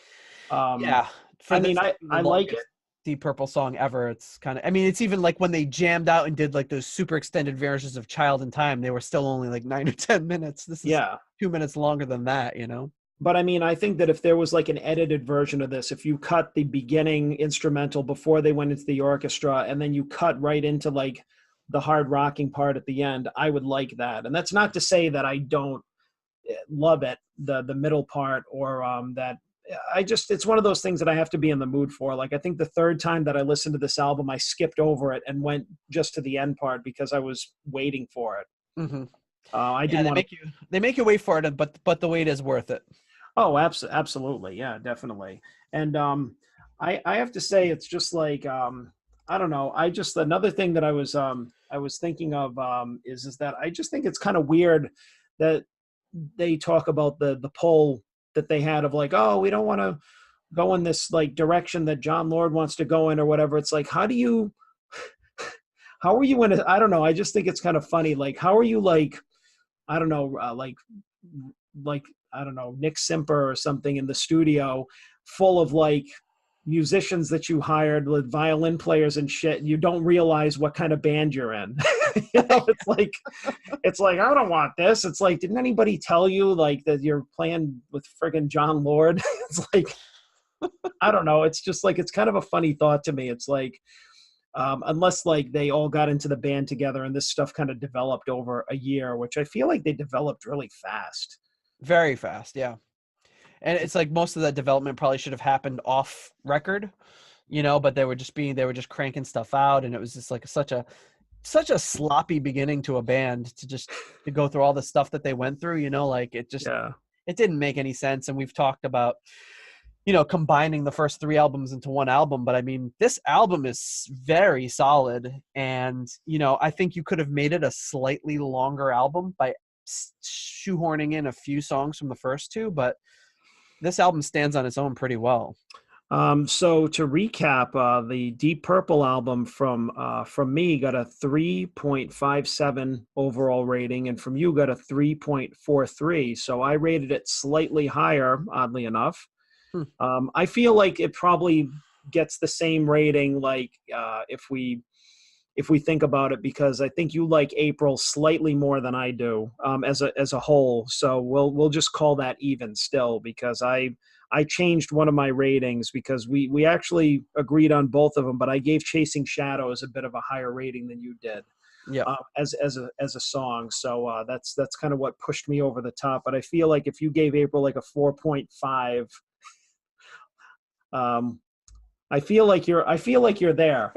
Um, Yeah, for I this mean, to I be the I like it. longest Deep Purple song ever, it's kind of. I mean, it's even like when they jammed out and did like those super extended versions of "Child in Time," they were still only like 9 or 10 minutes. This is Yeah. 2 minutes longer than that, you know. But I mean, I think that if there was like an edited version of this, if you cut the beginning instrumental before they went into the orchestra, and then you cut right into like the hard rocking part at the end, I would like that. And that's not to say that I don't love it, the middle part, or that I just, it's one of those things that I have to be in the mood for. Like, I think the third time that I listened to this album, I skipped over it and went just to the end part because I was waiting for it. Hmm. I Yeah, didn't want to. they make you wait for it, but the wait is worth it. Oh, absolutely. Yeah, definitely. And I have to say, it's just like, I don't know. I just, another thing that I was thinking of, is that I just think it's kind of weird that they talk about the pull that they had of like, oh, we don't want to go in this like direction that John Lord wants to go in or whatever. It's like, how are you in it? I don't know. I just think it's kind of funny. Like, how are you like, I don't know, like I don't know, Nick Simper or something in the studio, full of like musicians that you hired with violin players and shit, and you don't realize what kind of band you're in. You know, it's like, I don't want this. It's like, didn't anybody tell you like that you're playing with friggin' John Lord? It's like, I don't know. It's just like, it's kind of a funny thought to me. It's like, unless like they all got into the band together and this stuff kind of developed over a year, which I feel like they developed really fast. Very fast, yeah. And it's like most of that development probably should have happened off record, you know, but they were just cranking stuff out, and it was just like such a sloppy beginning to a band to go through all the stuff that they went through, you know, like Yeah. it didn't make any sense. And we've talked about, you know, combining the first 3 albums into one album, but I mean, this album is very solid, and you know, I think you could have made it a slightly longer album by shoehorning in a few songs from the first two, but this album stands on its own pretty well. So to recap, the Deep Purple album from me got a 3.57 overall rating, and from you got a 3.43. So I rated it slightly higher, oddly enough. Hmm. I feel like it probably gets the same rating, like if we think about it, because I think you like April slightly more than I do, as a whole. So we'll just call that even still, because I changed one of my ratings because we actually agreed on both of them, but I gave Chasing Shadows a bit of a higher rating than you did, Yeah. as a song. So that's kind of what pushed me over the top. But I feel like if you gave April like a 4.5, um, I feel like you're there.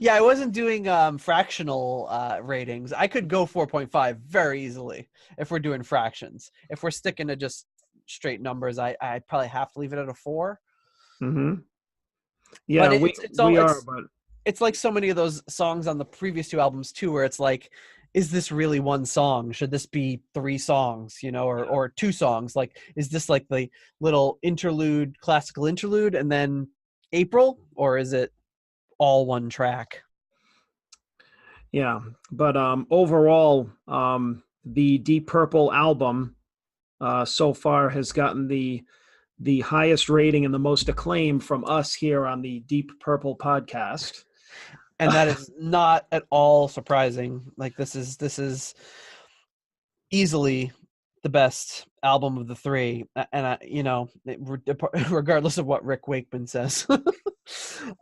Yeah, I wasn't doing fractional ratings. I could go 4.5 very easily if we're doing fractions. If we're sticking to just straight numbers, I probably have to leave it at a 4. Mm-hmm. But Yeah, we are, but it's like so many of those songs on the previous 2 albums too, where it's like, is this really one song? Should this be 3 songs, you know, or 2 songs? Like, is this like the little interlude, classical interlude, and then April, or is it all one track? yeah, but overall, the Deep Purple album so far has gotten the highest rating and the most acclaim from us here on the Deep Purple podcast. And that is not at all surprising. Like, this is easily the best album of the 3, and you know, regardless of what Rick Wakeman says.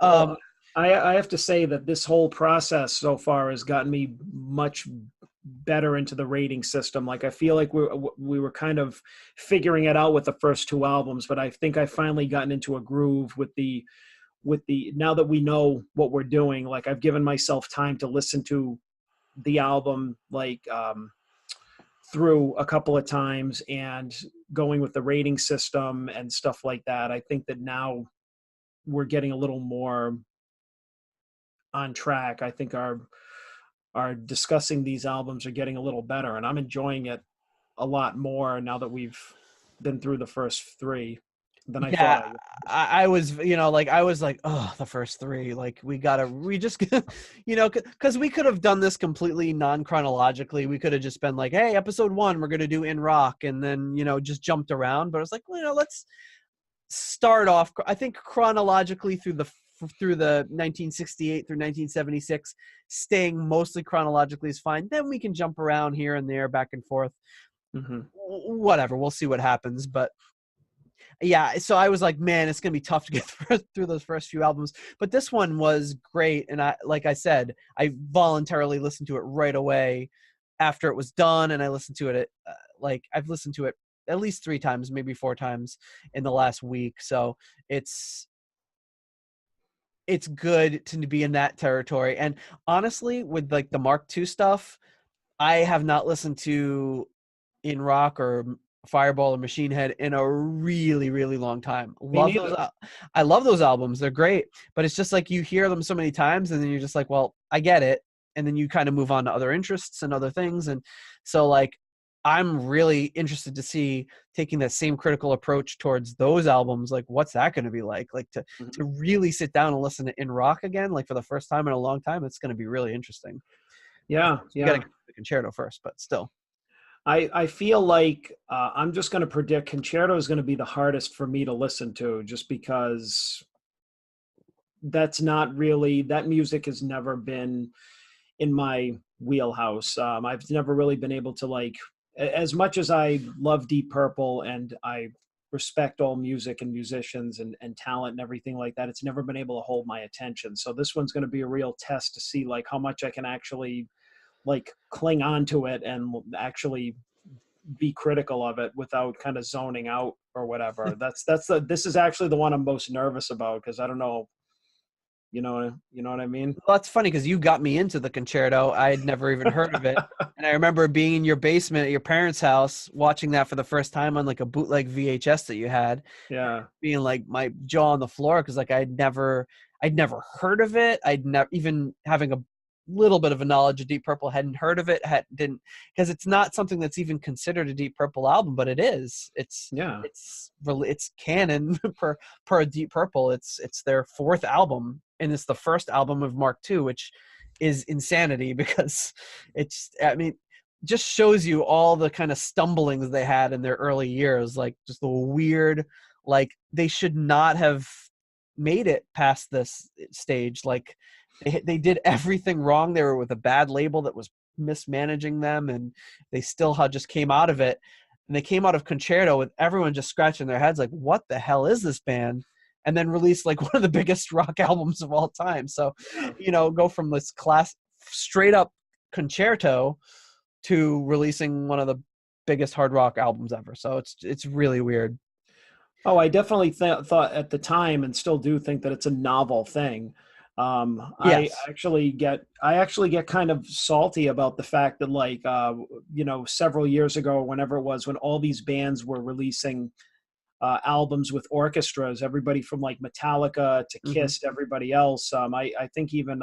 Well, I have to say that this whole process so far has gotten me much better into the rating system. Like, I feel like we were kind of figuring it out with the first 2 albums, but I think I finally gotten into a groove with the now that we know what we're doing. Like, I've given myself time to listen to the album, like through a couple of times, and going with the rating system and stuff like that. I think that now we're getting a little more on track. I think our discussing these albums are getting a little better, and I'm enjoying it a lot more now that we've been through the first three than I thought Yeah, I would. I was, I was like, oh, the first three, like we just, because we could have done this completely non-chronologically. We could have just been like, hey, episode 1, we're going to do In Rock, and then, just jumped around. But I was like, well, let's start off, I think, chronologically through the 1968 through 1976, staying mostly chronologically is fine. Then we can jump around here and there, back and forth. Mm-hmm. Whatever, we'll see what happens. But yeah, so I was like, man, it's gonna be tough to get through those first few albums. But this one was great, and like I said, I voluntarily listened to it right away after it was done, and I listened to it I've listened to it at least 3 times, maybe 4 times in the last week. So it's good to be in that territory. And honestly, with like the Mark II stuff, I have not listened to In Rock or Fireball or Machine Head in a really, really long time. I love those albums. They're great. But it's just like you hear them so many times and then you're just like, well, I get it. And then you kind of move on to other interests and other things. And so like I'm really interested to see taking that same critical approach towards those albums. Like, what's that going to be like? Like to really sit down and listen to In Rock again, like for the first time in a long time, it's going to be really interesting. Yeah. You got to get the concerto first, but still. I feel like I'm just going to predict concerto is going to be the hardest for me to listen to, just because that's not really, that music has never been in my wheelhouse. I've never really been able to, like, as much as I love Deep Purple and I respect all music and musicians and talent and everything like that, it's never been able to hold my attention. So this one's going to be a real test to see like how much I can actually like cling on to it and actually be critical of it without kind of zoning out or whatever. This is actually the one I'm most nervous about, because I don't know, you know what I mean? Well, that's funny because you got me into the concerto. I had never even heard of it. And I remember being in your basement at your parents' house, watching that for the first time on like a bootleg VHS that you had. Yeah. Being like my jaw on the floor because like I'd never heard of it. I'd never, even having a little bit of a knowledge of Deep Purple, hadn't heard of it, didn't, because it's not something that's even considered a Deep Purple album, but it is. It's canon per Deep Purple. It's their 4th album, and it's the first album of Mark II, which is insanity because just shows you all the kind of stumblings they had in their early years, like just the weird, like they should not have made it past this stage. Like they did everything wrong. They were with a bad label that was mismanaging them, and they still just came out of it. And they came out of Concerto with everyone just scratching their heads like, what the hell is this band? And then released like one of the biggest rock albums of all time. So, go from this straight up concerto to releasing one of the biggest hard rock albums ever. So it's really weird. Oh, I definitely thought at the time, and still do think, that it's a novel thing. Yes. I actually get kind of salty about the fact that, like, several years ago, whenever it was, when all these bands were releasing albums with orchestras, everybody from like Metallica to Kiss to everybody else. I think even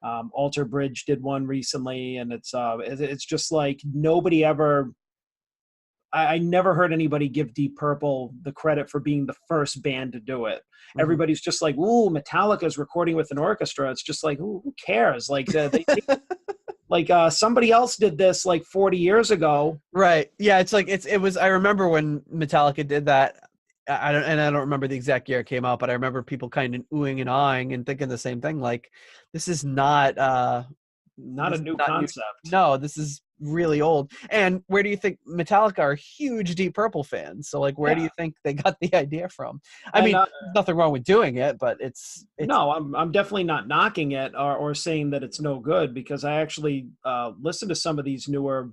Alter Bridge did one recently, and it's just like nobody ever. I never heard anybody give Deep Purple the credit for being the first band to do it. Everybody's just like, ooh, Metallica's recording with an orchestra. It's just like, ooh, who cares? Like like somebody else did this like 40 years ago. Right. Yeah. It's like, I remember when Metallica did that. I don't remember the exact year it came out, but I remember people kind of oohing and ahhing and thinking the same thing. Like, this is not a new concept. No, this is really old. And where do you think Metallica are huge Deep Purple fans? So like, where do you think they got the idea from? I mean, nothing wrong with doing it, but it's no, I'm definitely not knocking it or saying that it's no good, because I actually listen to some of these newer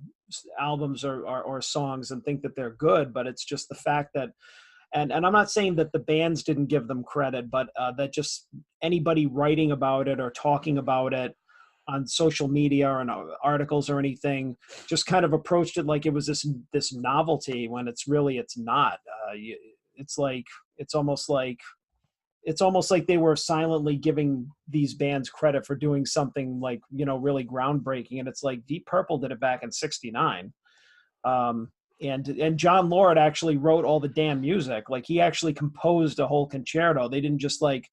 albums or songs and think that they're good, but it's just the fact that, and I'm not saying that the bands didn't give them credit, but that just anybody writing about it or talking about it on social media or in articles or anything just kind of approached it like it was this novelty, when it's not. It's almost like it's almost like they were silently giving these bands credit for doing something like, really groundbreaking. And it's like Deep Purple did it back in '69. And John Lord actually wrote all the damn music. Like, he actually composed a whole concerto. They didn't just like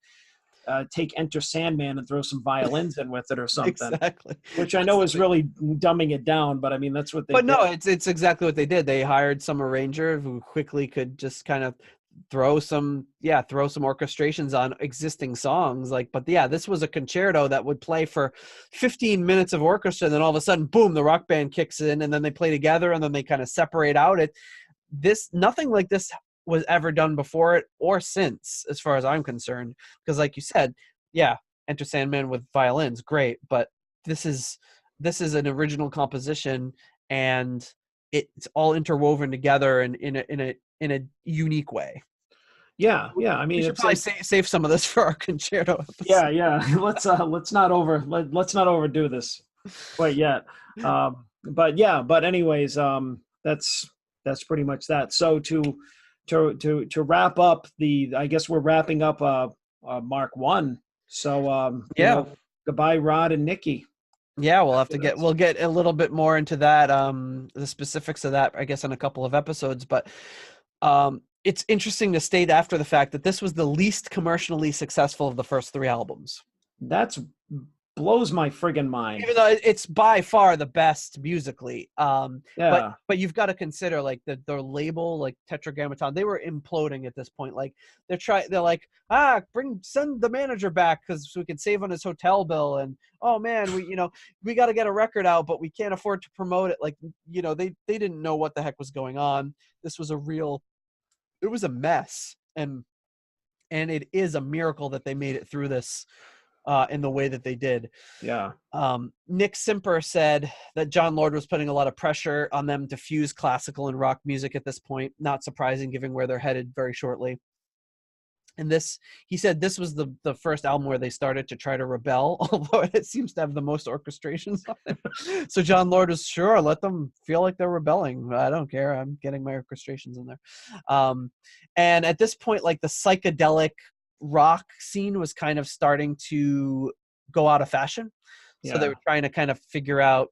take Enter Sandman and throw some violins in with it or something. Exactly. Which I know is really dumbing it down, but I mean, that's what they did. No, it's exactly what they did. They hired some arranger who quickly could just kind of throw some orchestrations on existing songs. This was a concerto that would play for 15 minutes of orchestra, and then all of a sudden, boom, the rock band kicks in, and then they play together, and then they kind of separate out. Nothing like this was ever done before it or since, as far as I'm concerned. Because like you said, Enter Sandman with violins, great, but this is an original composition, and it's all interwoven together and in a unique way. Yeah. I mean, we should probably save some of this for our concerto episode. Yeah. Let's not overdo this quite yet. But anyways, that's pretty much that. So to wrap up I guess we're wrapping up Mark 1. So goodbye, Rod and Nikki. Yeah, we'll get a little bit more into that, the specifics of that, I guess, in a couple of episodes. But it's interesting to state after the fact that this was the least commercially successful of the first 3 albums. That's blows my friggin' mind. Even though it's by far the best musically. But you've got to consider like the label, like Tetragrammaton, they were imploding at this point. Like they're like, send the manager back because we can save on his hotel bill, and oh man, we got to get a record out, but we can't afford to promote it. Like, they didn't know what the heck was going on. This was it was a mess, and it is a miracle that they made it through this in the way that they did. Yeah. Nick Simper said that John Lord was putting a lot of pressure on them to fuse classical and rock music at this point. Not surprising, given where they're headed very shortly. And he said this was the first album where they started to try to rebel, although it seems to have the most orchestrations on it. So John Lord was, sure, let them feel like they're rebelling. I don't care. I'm getting my orchestrations in there. And at this point, like, the psychedelic rock scene was kind of starting to go out of fashion. So they were trying to kind of figure out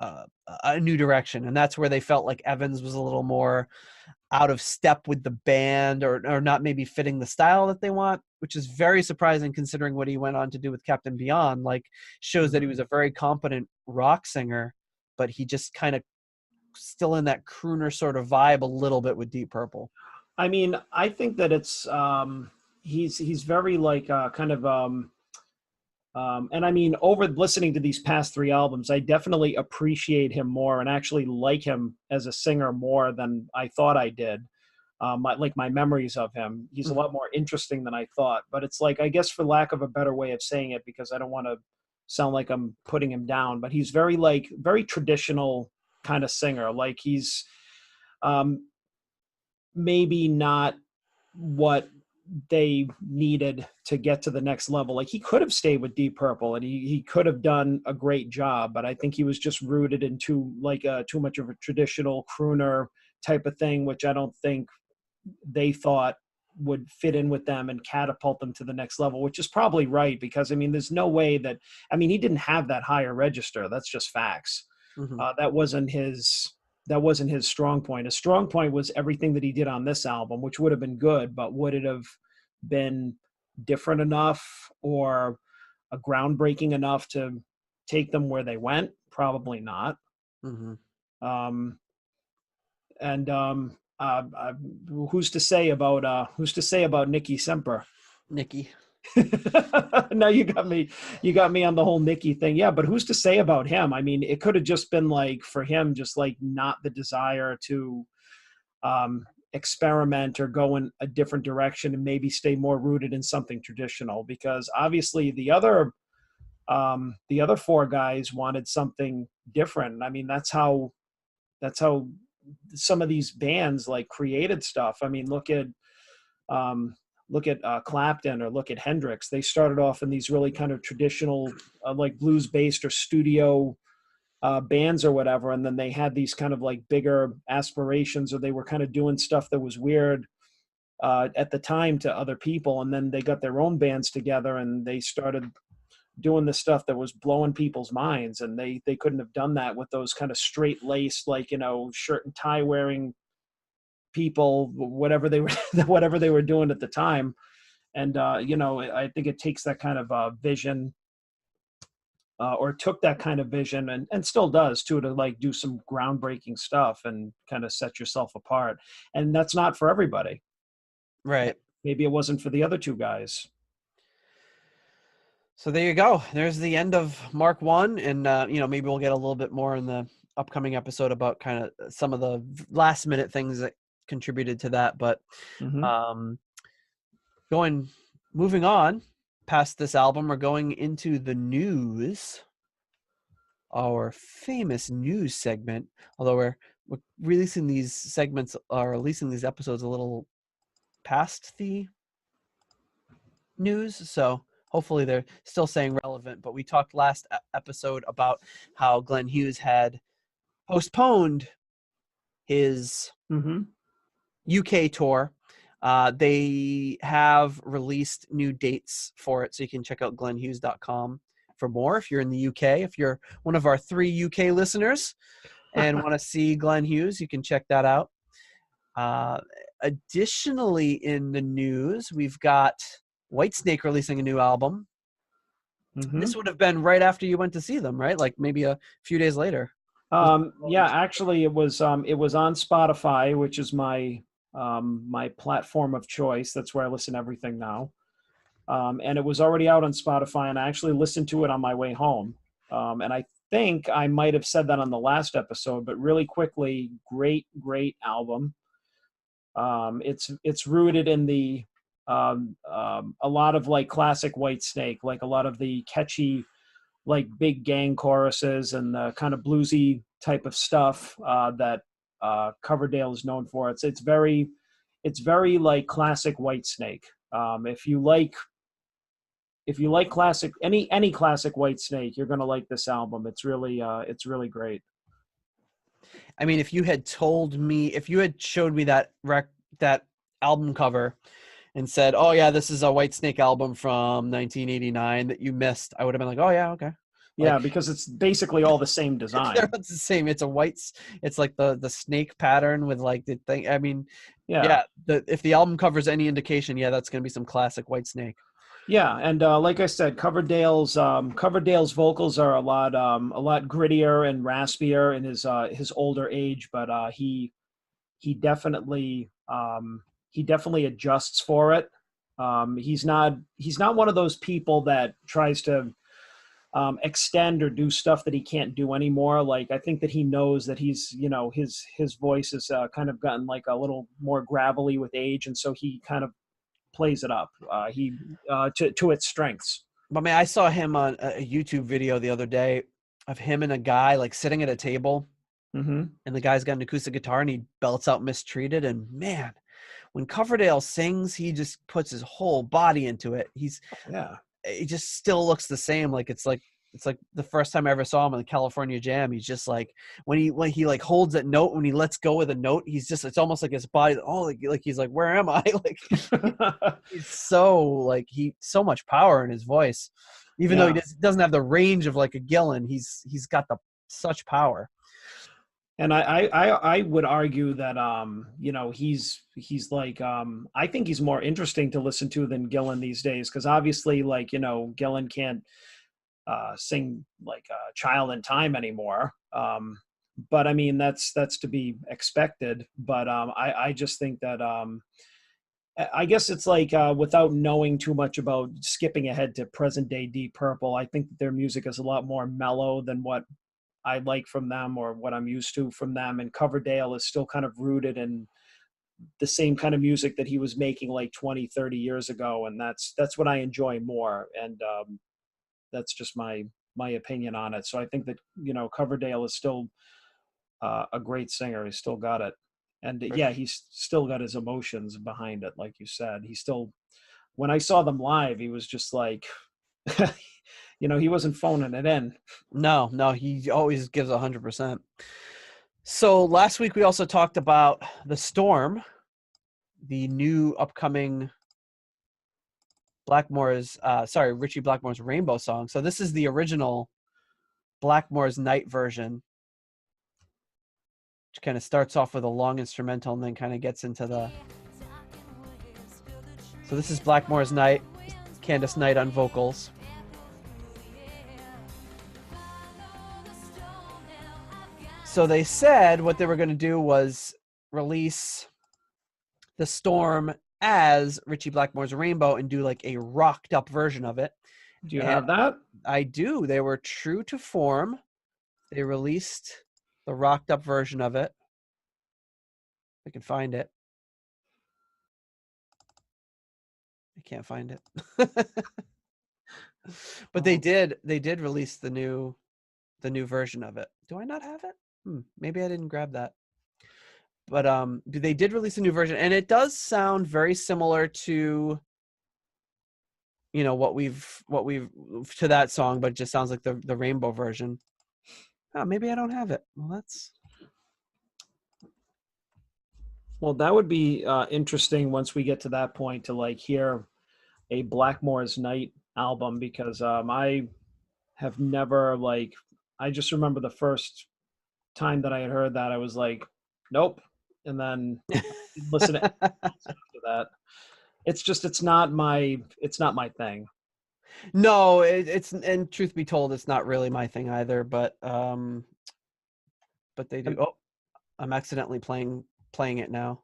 a new direction. And that's where they felt like Evans was a little more out of step with the band, or not maybe fitting the style that they want, which is very surprising considering what he went on to do with Captain Beyond. Like, shows that he was a very competent rock singer, but he just kind of still in that crooner sort of vibe a little bit with Deep Purple. I mean, I think that it's he's very like and I mean, over listening to these past 3 albums, I definitely appreciate him more and actually like him as a singer more than I thought I did. My memories of him, he's a lot more interesting than I thought. But it's like, I guess for lack of a better way of saying it, because I don't want to sound like I'm putting him down, but he's very traditional kind of singer. Like, he's maybe not what they needed to get to the next level. Like, he could have stayed with Deep Purple and he could have done a great job, but I think he was just rooted into too much of a traditional crooner type of thing, which I don't think they thought would fit in with them and catapult them to the next level, which is probably right, because I mean, there's no way that, I mean, he didn't have that higher register. That's just facts. That wasn't his strong point. His strong point was everything that he did on this album, which would have been good, but would it have been different enough or a groundbreaking enough to take them where they went? Probably not. Who's to say about Nicky Semper? Nicky. No, you got me on the whole Nicky thing. Yeah, but who's to say about him? I mean, it could have just been like, for him, just like not the desire to experiment or go in a different direction and maybe stay more rooted in something traditional, because obviously the other 4 guys wanted something different. I mean, that's how some of these bands like created stuff. I mean, look at Clapton, or look at Hendrix. They started off in these really kind of traditional, like blues based or studio bands or whatever. And then they had these kind of like bigger aspirations, or they were kind of doing stuff that was weird at the time to other people, and then they got their own bands together and they started doing the stuff that was blowing people's minds, and they couldn't have done that with those kind of straight laced, like, shirt and tie wearing people, whatever they were whatever they were doing at the time. And I think it takes that kind of vision, or took that kind of vision, and still does too, to like do some groundbreaking stuff and kind of set yourself apart. And that's not for everybody. Right. Maybe it wasn't for the other two guys. So there you go. There's the end of Mark 1. And, maybe we'll get a little bit more in the upcoming episode about kind of some of the last minute things that contributed to that. But moving on past this album, we're going into the news, our famous news segment. Although we're releasing these segments or releasing these episodes a little past the news, so hopefully they're still staying relevant. But we talked last episode about how Glenn Hughes had postponed his UK tour. They have released new dates for it, so you can check out glenhughes.com for more if you're in the UK. If you're one of our 3 UK listeners and want to see Glenn Hughes, you can check that out. Additionally, in the news, we've got Whitesnake releasing a new album. This would have been right after you went to see them, right? Like maybe a few days later. Yeah, actually it was on Spotify, which is my platform of choice. That's where I listen to everything now. And it was already out on Spotify, and I actually listened to it on my way home. And I think I might have said that on the last episode, but really quickly, great album. It's rooted in the a lot of like classic Whitesnake, like a lot of the catchy, like big gang choruses and the kind of bluesy type of stuff that Coverdale is known for. It's very like classic Whitesnake. If you like classic any classic Whitesnake, you're gonna like this album. It's really great. I mean, if you had showed me that album cover and said, "Oh yeah, this is a Whitesnake album from 1989 that you missed," I would have been like, "Oh yeah, okay." Yeah, because it's basically all the same design. It's the same. It's it's like the snake pattern with like the thing. I mean, if the album covers any indication, that's going to be some classic Whitesnake. Yeah, and like I said, Coverdale's vocals are a lot grittier and raspier in his older age, but he definitely adjusts for it. He's not one of those people that tries to extend or do stuff that he can't do anymore. Like, I think that he knows that he's, his voice has kind of gotten like a little more gravelly with age, and so he kind of plays it up to its strengths. But man, I saw him on a YouTube video the other day of him and a guy like sitting at a table, and the guy's got an acoustic guitar and he belts out Mistreated. And man, when Coverdale sings, he just puts his whole body into it. He just still looks the same. Like it's like the first time I ever saw him on the California Jam. He's just like when he like holds that note, when he lets go of the note, it's almost like his body. Oh, like he's like, where am I? Like he's so much power in his voice, even though he doesn't have the range of like a Gillan. He's got such power. And I would argue that he's like I think he's more interesting to listen to than Gillan these days, because obviously like Gillan can't sing like a Child in Time anymore, but I mean that's to be expected. But I just think that I guess it's like without knowing too much about, skipping ahead to present day Deep Purple, I think that their music is a lot more mellow than what I like from them or what I'm used to from them. And Coverdale is still kind of rooted in the same kind of music that he was making like 20, 30 years ago. And that's what I enjoy more. And that's just my opinion on it. So I think that, Coverdale is still a great singer. He's still got it. And he's still got his emotions behind it. Like you said, when I saw them live, he was just like, he wasn't phoning it in. No, he always gives 100%. So last week we also talked about The Storm the new upcoming Richie Blackmore's Rainbow song. So this is the original Blackmore's Night version, which kind of starts off with a long instrumental and then kind of gets into the. So this is Blackmore's Night, Candace Knight on vocals. So they said what they were going to do was release The Storm as Richie Blackmore's Rainbow and do like a rocked up version of it. Do you have that? I do. They were true to form. They released the rocked up version of it. I can find it. I can't find it. But they did release the new version of it. Do I not have it? Maybe I didn't grab that. But they did release a new version, and it does sound very similar to what we've to that song, but it just sounds like the Rainbow version. Oh, maybe I don't have it. Well, that would be interesting once we get to that point to like hear a Blackmore's Night album, because I have never I just remember the first time that I had heard that I was like, nope, and then listen to after that. It's not my thing. No, it's, and truth be told, it's not really my thing either. But they do. Oh, I'm accidentally playing it now.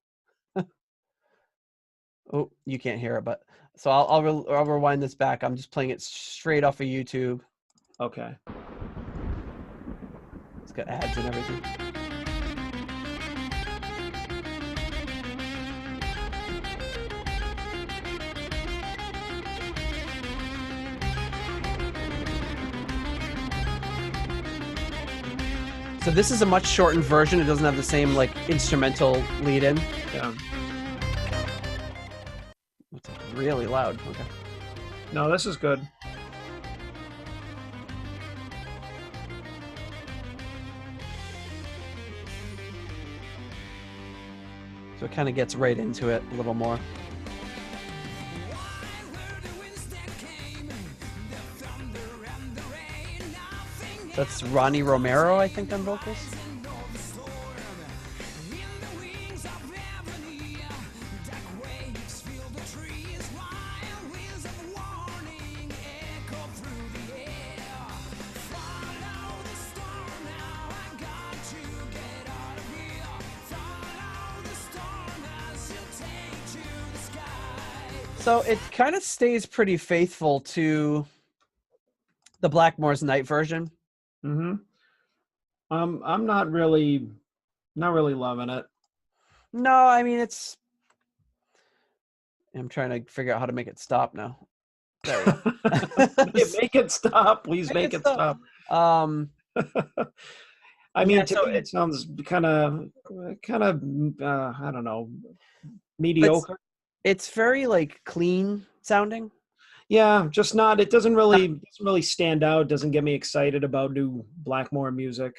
Oh, you can't hear it, but so I'll rewind this back. I'm just playing it straight off of YouTube. Okay. It's got ads and everything. So this is a much shortened version. It doesn't have the same like instrumental lead in. Yeah. It's really loud. Okay. No, this is good. So it kind of gets right into it a little more. That's Ronnie Romero, I think, on vocals. So it kind of stays pretty faithful to the Blackmore's Night version. Mm-hmm. I'm not really loving it. No, I mean I'm trying to figure out how to make it stop now. There we go. Make it stop, please. Make it stop. I mean, yeah, to so me, it sounds kind of I don't know, mediocre. It's very like clean sounding. Yeah, just not. It doesn't really stand out. Doesn't get me excited about new Blackmore music.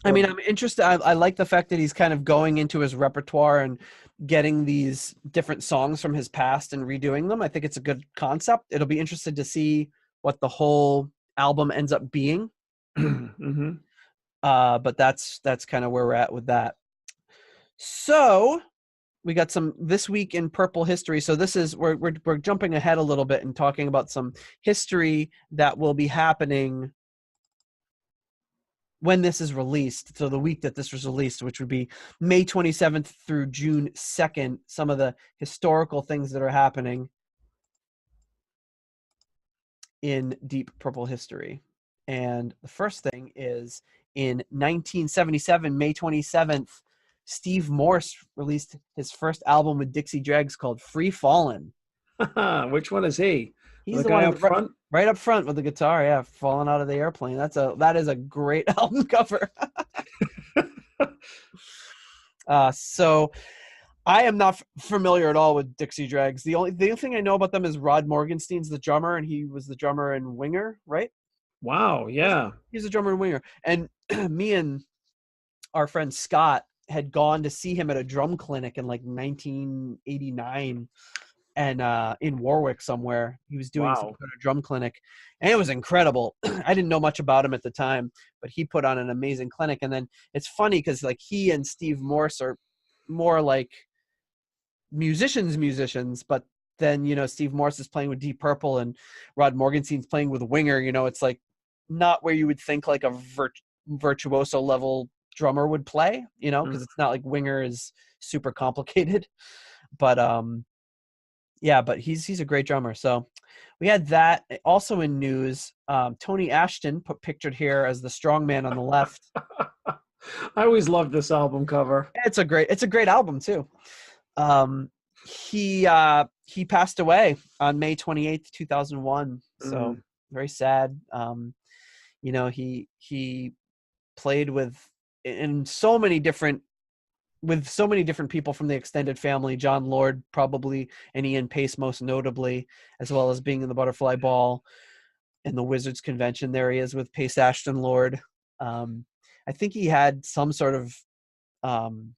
I mean, I'm interested. I like the fact that he's kind of going into his repertoire and getting these different songs from his past and redoing them. I think it's a good concept. It'll be interesting to see what the whole album ends up being. Mm-hmm. But that's kind of where we're at with that. So we got some this week in Purple history. So this is we're jumping ahead a little bit and talking about some history that will be happening when this is released. So the week that this was released, which would be May 27th through June 2nd, some of the historical things that are happening in Deep Purple history. And the first thing is in 1977, May 27th, Steve Morse released his first album with Dixie Dregs called Free Fallin'. Which one is he? He's the the guy one up front? right up front with the guitar, yeah, falling out of the airplane. That is a great album cover. So I am not familiar at all with Dixie Dregs. The only thing I know about them is Rod Morgenstein's the drummer, and he was the drummer in Winger, right? Wow, yeah. He's a drummer in Winger. And me and our friend Scott had gone to see him at a drum clinic in like 1989, and in Warwick somewhere. He was doing some Wow. kind of drum clinic, and it was incredible. I didn't know much about him at the time, but he put on an amazing clinic. And then it's funny because like he and Steve Morse are more like musicians, but then, you know, Steve Morse is playing with Deep Purple and Rod Morgenstein's playing with Winger. You know, it's like not where you would think like a virtuoso level drummer would play, you know, because it's not like Winger is super complicated. But yeah, but he's a great drummer. So we had that. Also in news, Tony Ashton pictured here as the strongman on the left. I always loved this album cover. It's a great album too. He passed away on May 28th, 2001. So very sad. You know, he played with so many different people from the extended family. John Lord probably, and Ian Pace most notably, as well as being in the Butterfly Ball and the Wizards Convention. There he is with Pace Ashton Lord. I think he had some sort of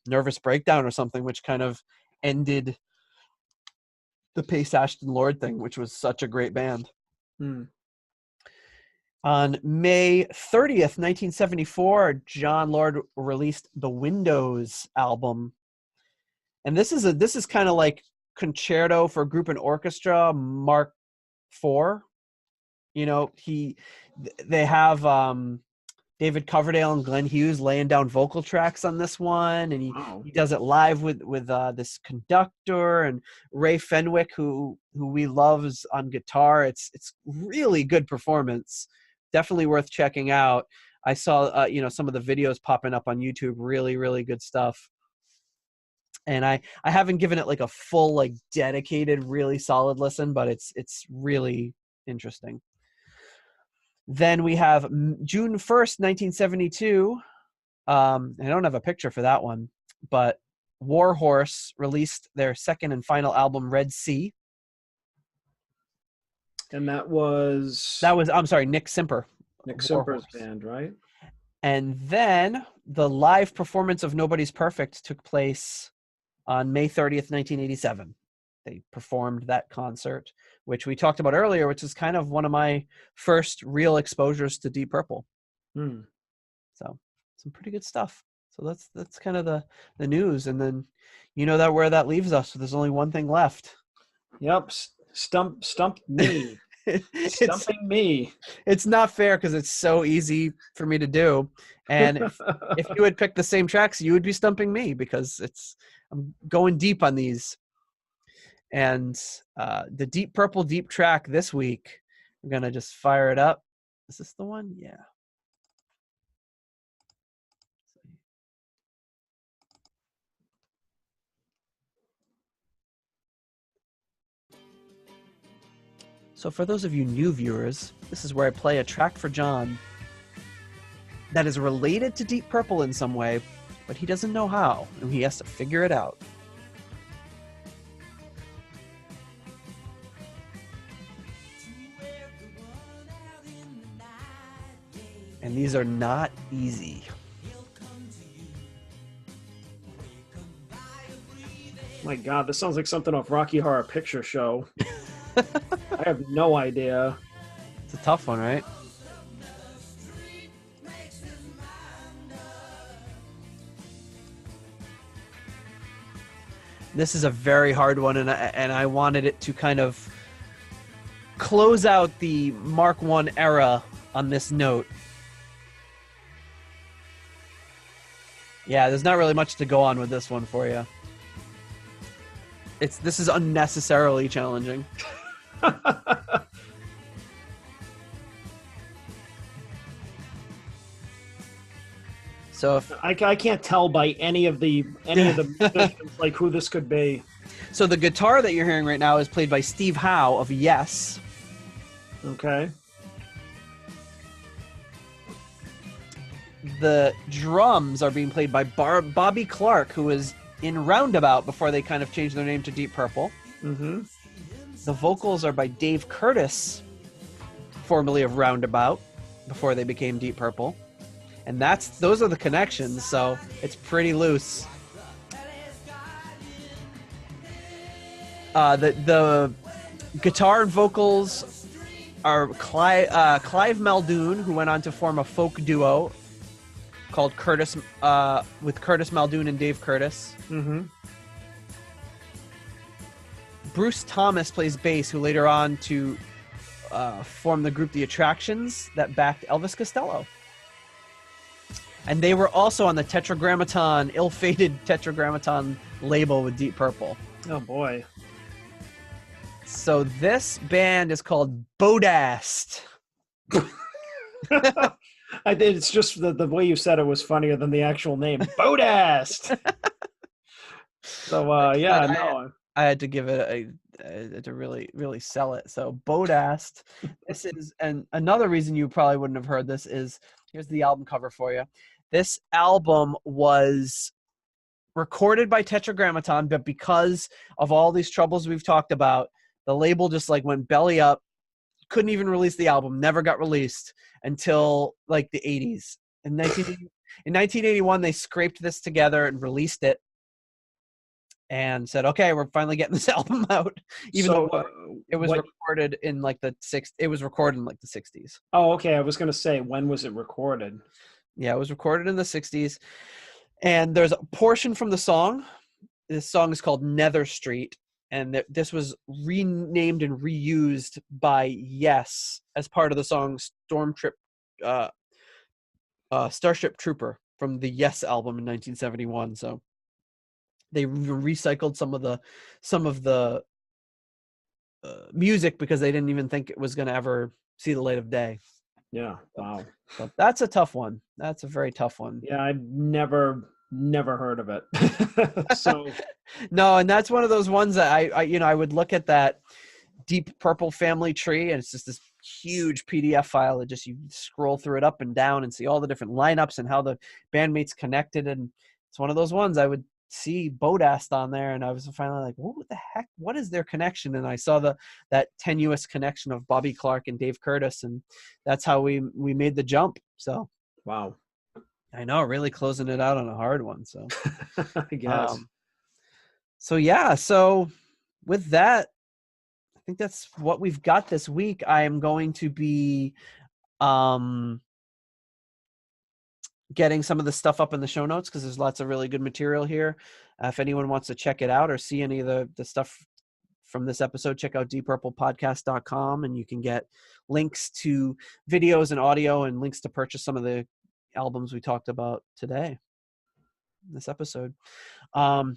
nervous breakdown or something, which kind of ended the Pace Ashton Lord thing, which was such a great band. On May 30th, 1974, John Lord released the Windows album. And this is kind of like Concerto for Group and Orchestra Mark IV. You know, they have David Coverdale and Glenn Hughes laying down vocal tracks on this one, and he does it live with this conductor, and Ray Fenwick, who we love, is on guitar. It's really good performance. Definitely worth checking out. I saw you know, some of the videos popping up on YouTube. Really, really good stuff. And I haven't given it like a full, like dedicated, really solid listen, but it's really interesting. Then we have June 1st, 1972. I don't have a picture for that one, but Warhorse released their second and final album, Red Sea. And that was I'm sorry, Nick Simper. Nick Simper's band, right? And then the live performance of Nobody's Perfect took place on May 30th, 1987. They performed that concert, which we talked about earlier, which is kind of one of my first real exposures to Deep Purple. So some pretty good stuff. So that's kind of the news. And then you know that where that leaves us. So there's only one thing left. Yep. Stump me. Stumping me. It's not fair because it's so easy for me to do. And if you had picked the same tracks, you would be stumping me because I'm going deep on these. And the Deep Purple deep track this week, I'm going to just fire it up. Is this the one? Yeah. So for those of you new viewers, this is where I play a track for John that is related to Deep Purple in some way, but he doesn't know how, and he has to figure it out. And these are not easy. My God, this sounds like something off Rocky Horror Picture Show. I have no idea. It's a tough one, right? This is a very hard one, and I wanted it to kind of close out the Mark I era on this note. Yeah, there's not really much to go on with this one for you. This is unnecessarily challenging. So if, I can't tell by any of the musicians, like who this could be. So the guitar that you're hearing right now is played by Steve Howe of Yes. Okay. The drums are being played by Bobby Clark, who was in Roundabout before they kind of changed their name to Deep Purple. Mm-hmm. The vocals are by Dave Curtis, formerly of Roundabout, before they became Deep Purple. And those are the connections, so it's pretty loose. The guitar and vocals are Clive Muldoon, who went on to form a folk duo called Curtis, with Curtis Muldoon and Dave Curtis. Mm-hmm. Bruce Thomas plays bass, who later on to form the group The Attractions that backed Elvis Costello. And they were also on the Tetragrammaton, ill-fated Tetragrammaton label with Deep Purple. Oh boy. So this band is called Bodast. It's just the way you said it was funnier than the actual name. Bodast. So I had to give it to really, really sell it. So Bodast. This is, and another reason you probably wouldn't have heard this is, here's the album cover for you. This album was recorded by Tetragrammaton, but because of all these troubles we've talked about, the label just like went belly up, couldn't even release the album, never got released until like the 80s. In 1981, they scraped this together and released it and said, okay, we're finally getting this album out. Even though it was recorded in like the 60s. Oh, okay. I was going to say, when was it recorded? Yeah, it was recorded in the 60s. And there's a portion from the song. This song is called Nether Street. And this was renamed and reused by Yes as part of the song Starship Trooper from the Yes album in 1971. So they recycled some of the music because they didn't even think it was going to ever see the light of day. Yeah. Wow. So that's a tough one. That's a very tough one. Yeah, I've never heard of it. So no, and that's one of those ones that I would look at that Deep Purple family tree, and it's just this huge PDF file that just you scroll through it up and down and see all the different lineups and how the bandmates connected. And it's one of those ones I would see Bodast on there, and I was finally like, what the heck? What is their connection? And I saw that tenuous connection of Bobby Clark and Dave Curtis, and that's how we made the jump. So wow. I know, really closing it out on a hard one. So I guess. So with that, I think that's what we've got this week. I am going to be getting some of the stuff up in the show notes because there's lots of really good material here. If anyone wants to check it out or see any of the stuff from this episode, check out deeppurplepodcast.com, and you can get links to videos and audio and links to purchase some of the albums we talked about today in this episode.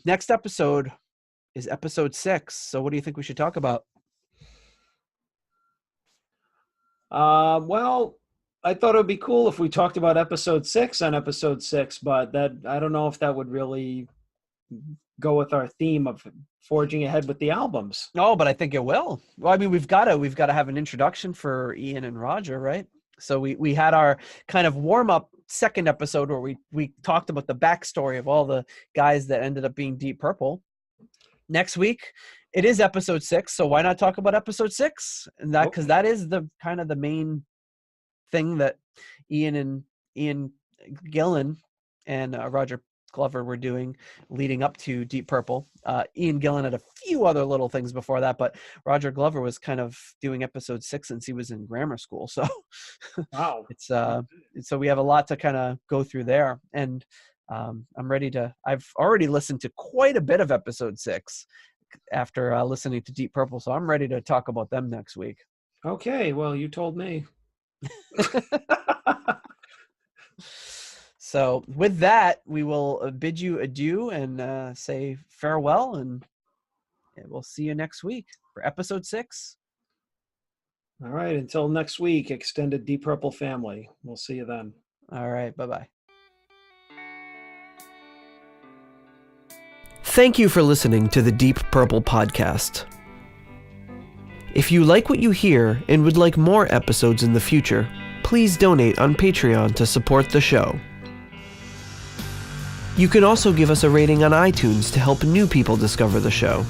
Next episode is episode 6. So what do you think we should talk about? Well, I thought it would be cool if we talked about episode 6 on episode 6, but I don't know if that would really go with our theme of forging ahead with the albums. No, but I think it will. Well, I mean, we've got to have an introduction for Ian and Roger, right? So we had our kind of warm-up second episode where we talked about the backstory of all the guys that ended up being Deep Purple. Next week, it is episode 6, so why not talk about episode 6? And that, because that is the kind of the main thing that Ian Gillan and Roger Glover were doing leading up to Deep Purple. Ian Gillan had a few other little things before that, but Roger Glover was kind of doing episode 6 since he was in grammar school. So wow, so we have a lot to kind of go through there. And I've already listened to quite a bit of episode 6 after listening to Deep Purple. So I'm ready to talk about them next week. Okay. Well, you told me. So with that, we will bid you adieu and say farewell, and we'll see you next week for episode 6. All right. Until next week, extended Deep Purple family. We'll see you then. All right. Bye-bye. Thank you for listening to the Deep Purple podcast. If you like what you hear and would like more episodes in the future, please donate on Patreon to support the show. You can also give us a rating on iTunes to help new people discover the show.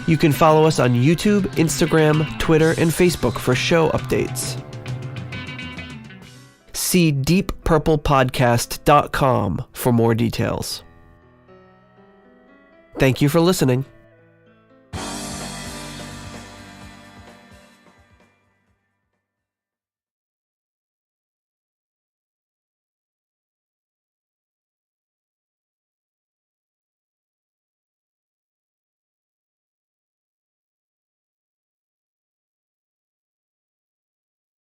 You can follow us on YouTube, Instagram, Twitter, and Facebook for show updates. See deeppurplepodcast.com for more details. Thank you for listening.